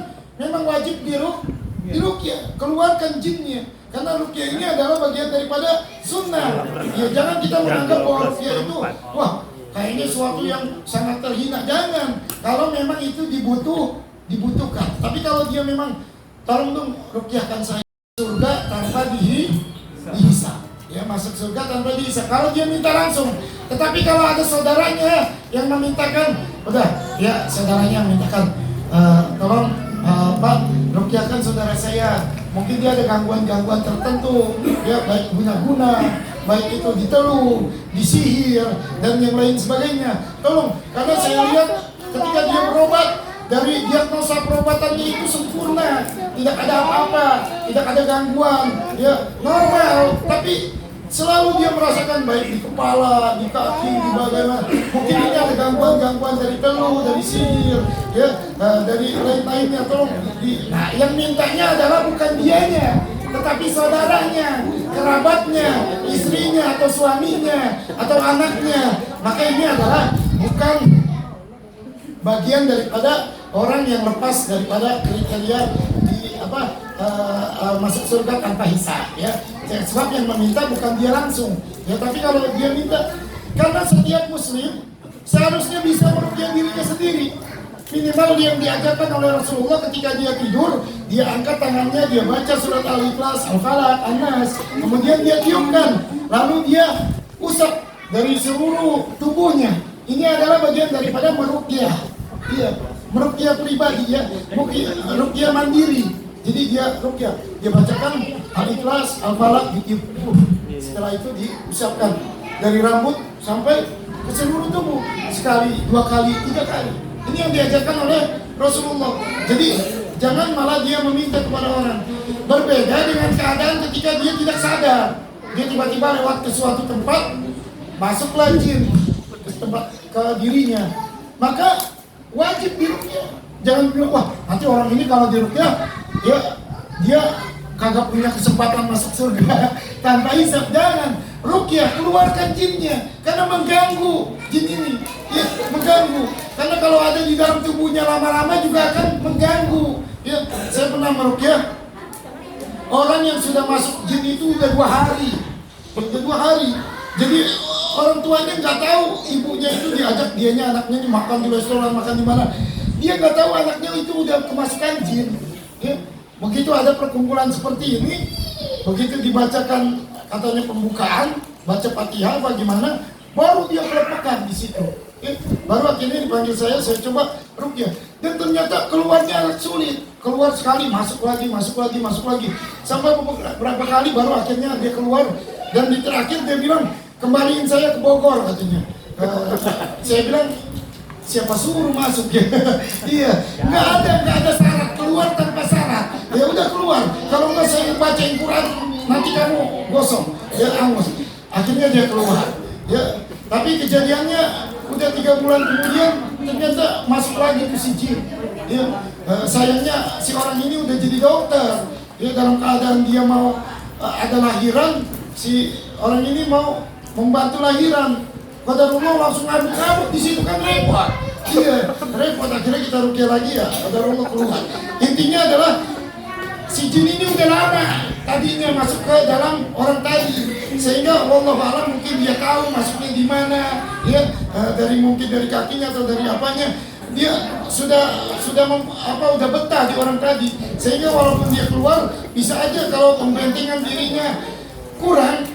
C: memang wajib diruqyah, keluarkan jinnya, karena ruqyah ini adalah bagian daripada sunnah. Ya, jangan kita menganggap bahwa ruqyah itu, wah, kayaknya suatu yang sangat terhina. Jangan, kalau memang itu dibutuhkan. Tapi kalau dia memang, tolong dong ruqyahkan saya surga tanpa dihisab, ya, masuk surga tanpa dihisab. Kalau dia minta langsung. Tetapi kalau ada saudaranya yang memintakan, udah, ya, saudaranya mintakan, tolong Pak, ruqyahkan saudara saya. Mungkin dia ada gangguan-gangguan tertentu, ya, baik guna-guna, baik itu diteluh, disihir, dan yang lain sebagainya. Tolong, karena saya lihat ketika dia berobat, dari diagnosa perobatannya itu sempurna, tidak ada apa-apa, tidak ada gangguan, ya, normal, tapi selalu dia merasakan baik di kepala, di kaki, di bagaimana. Mungkin ini ada gangguan-gangguan dari teluh, dari sihir, ya, dari lain-lainnya. Tolong, nah, yang mintanya adalah bukan dianya, tetapi saudaranya, kerabatnya, istrinya atau suaminya atau anaknya. Maka ini adalah bukan bagian daripada orang yang lepas daripada kriteria di masuk surga tanpa hisab, ya. Sebab yang meminta bukan dia langsung, ya, tapi kalau dia minta, karena setiap muslim seharusnya bisa meruqyah dirinya sendiri. Minimal yang diajarkan oleh Rasulullah ketika dia tidur, dia angkat tangannya, dia baca surat Al-Ikhlas, Al-Falaq, An-Nas, kemudian dia tiupkan, lalu dia usap dari seluruh tubuhnya. Ini adalah bagian daripada meruqyah, iya, meruqyah pribadi, ya, meruqyah mandiri. Jadi dia ruqyah, dia bacakan Al-Ikhlas, Al-Falaq, ditiup. Setelah itu diusapkan dari rambut sampai ke seluruh tubuh, sekali, 2 kali, 3 kali. Ini yang diajarkan oleh Rasulullah. Jadi jangan malah dia meminta kepada orang. Berbeda dengan keadaan ketika dia tidak sadar, dia tiba-tiba lewat ke suatu tempat, masuklah jin ke tempat, ke dirinya, maka wajib diruqyah. Jangan bilang, wah, nanti orang ini kalau diruqyah, ya, dia kagak punya kesempatan masuk surga tanpa hisab. Jangan, ruqyah, keluarkan jinnya, karena mengganggu jin ini, ya, mengganggu. Karena kalau ada di dalam tubuhnya lama-lama juga akan mengganggu. Ya, saya pernah meruqyah orang yang sudah masuk jin itu udah 2 hari, udah 2 hari. Jadi orang tuanya nggak tahu, ibunya itu diajak dianya anaknya makan di restoran, makan di mana. Dia nggak tahu anaknya itu udah kemasukan jin. Ya, begitu ada perkumpulan seperti ini, begitu dibacakan katanya pembukaan, baca Fatihah bagaimana, baru dia kelepakan di situ. Ya, baru akhirnya dipanggil saya coba ruqyah, dan ternyata keluarnya agak sulit, keluar sekali, masuk lagi, sampai beberapa kali baru akhirnya dia keluar, dan di terakhir dia bilang, kembaliin saya ke Bogor katanya. Saya bilang, siapa suruh masuk ya? Iya, nggak ada syarat, keluar tanpa syarat. Ya udah keluar. Kalau nggak saya bacain Quran, nanti kamu gosong. Ya angus. Akhirnya dia keluar. Ya, tapi kejadiannya udah 3 bulan kemudian ternyata masuk lagi ke si jin. Ya, sayangnya si orang ini udah jadi dokter. Ya, dalam keadaan dia mau ada lahiran, si orang ini mau membantu lahiran. Qadarullah langsung ngamuk-ngamuk di situ kan repot. Iya, repot. Akhirnya kita rukyah lagi ya. Qadarullah keluar. Intinya adalah si jin ini udah lama tadinya masuk ke dalam orang tadi, sehingga wallahu a'lam mungkin dia tahu masuknya di mana, ya mungkin dari kakinya atau dari apanya, dia udah betah di orang tadi, sehingga walaupun dia keluar bisa aja kalau pembentengan dirinya kurang,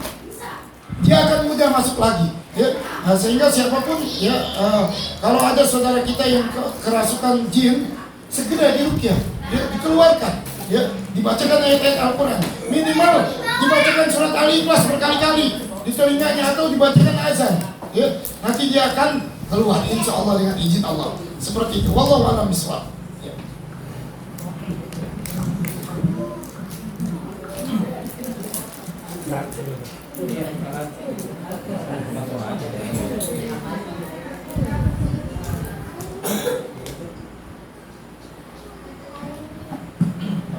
C: dia akan mudah masuk lagi. Ya, sehingga siapapun ya kalau ada saudara kita yang kerasukan jin, segera dirukyah, ya, dikeluarkan, ya, dibacakan ayat-ayat Al-Quran, minimal dibacakan surat Al-Ikhlas berkali-kali di telinganya atau dibacakan azan, ya, nanti dia akan keluar insya Allah dengan izin Allah. Seperti itu. Wallahu a'lam bishawab. Ya.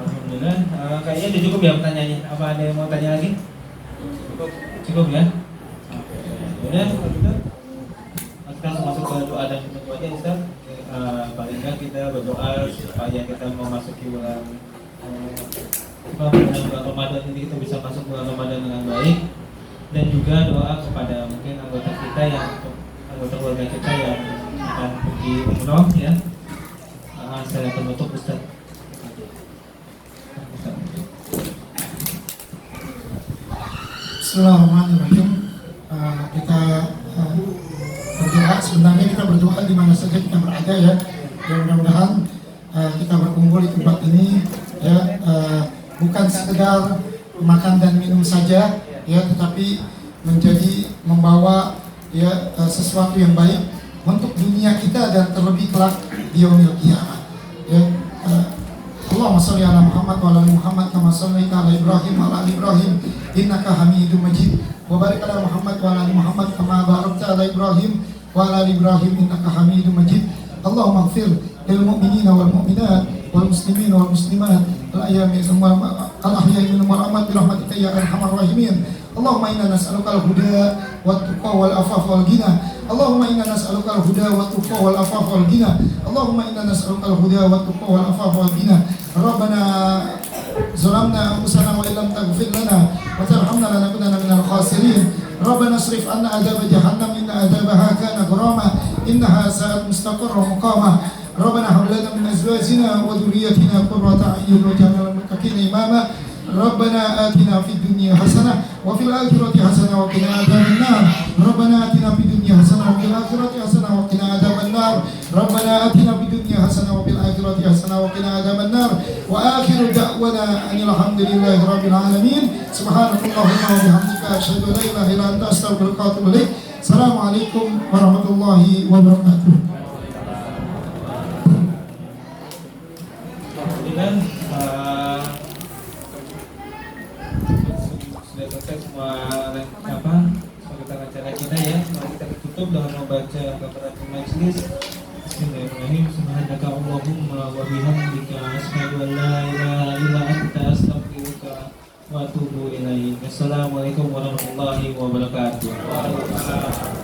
B: Alhamdulillah, kayaknya udah cukup ya pertanyaannya. Apa ada yang mau tanya lagi? Cukup ya? Udah, kalau gitu kita langsung masuk ke doa dan penutup aja Ustaz. Paling nggak kita berdoa supaya kita memasuki bulan Ramadan ini, kita bisa masuk bulan Ramadan dengan baik, dan juga doa kepada mungkin anggota kita yang anggota keluarga kita yang akan pergi umroh ya. Saya penutup Ustaz.
C: Bismillahirrahmanirrahim. Kita berdoa. Sebenarnya kita berdoa di mana saja kita berada ya. Dan mudah-mudahan kita berkumpul di tempat ini ya, bukan sekedar makan dan minum saja ya, tetapi membawa ya sesuatu yang baik untuk dunia kita dan terlebih kelak di yaumil qiyamah. Ya, Allahumma shalli ala Muhammad wa ala ali Muhammad kama shallaita ala Ibrahim wa ala ali Ibrahim innaka Hamidum Majid. Wa barik ala Muhammad wa ala ali Muhammad kama barakta ala Ibrahim wa ala ali Ibrahim innaka Hamidum Majid. Allahumma ighfir lil mu'minina wal mu'minat wal muslimin wal muslimat al ahya'i minhum wal amwat bi rahmatika ya arhamar rahimin. Allahumma inna nas'aluka al-huda wat tuqa wal afaf wal ghina. Allahumma inna nas'aluka al-huda wat tuqa wal afaf wal ghina. Allahumma inna nas'aluka al-huda wat tuqa wal afaf wal ghina. Rabbana zalamna anfusana wa illam taghfir lana wa tarhamna lanakunanna minal khasirin. Rabbana asrif anna adab jahannam inna adabaha kana gharama innaha sa'at mustaqarra muqama. Rabbana hab lana min azwajina wa dhurriyyatina qurrata a'yun waj'alna lil muttaqina imama. Rabbana atina fid dunya hasanah wa fil akhirati hasanah wa qina adzabannar. Rabbana atina fid dunya hasanah wa fil akhirati hasanah wa qina adzabannar. Rabbana atina fid dunya hasanah wa fil akhirati hasanah wa qina adzabannar. Wa akhiru da'wana alhamdulillahi rabbil alamin. Subhanakallahumma wa bihamdika asyhadu an la ilaha illa anta astaghfiruka wa atubu ilaik. Assalamualaikum warahmatullahi wabarakatuh.
B: Sudah selesai semua acara kita ya. Mari kita tutup dengan membaca kafaratul majlis. Bismillahirrahmanirrahim. Subhanaka Allahumma wa bihamdika asyhadu an la ilaha illa anta astaghfiruka wa atubu ilaik. Assalamualaikum warahmatullahi wabarakatuh. Waalaikumsalam.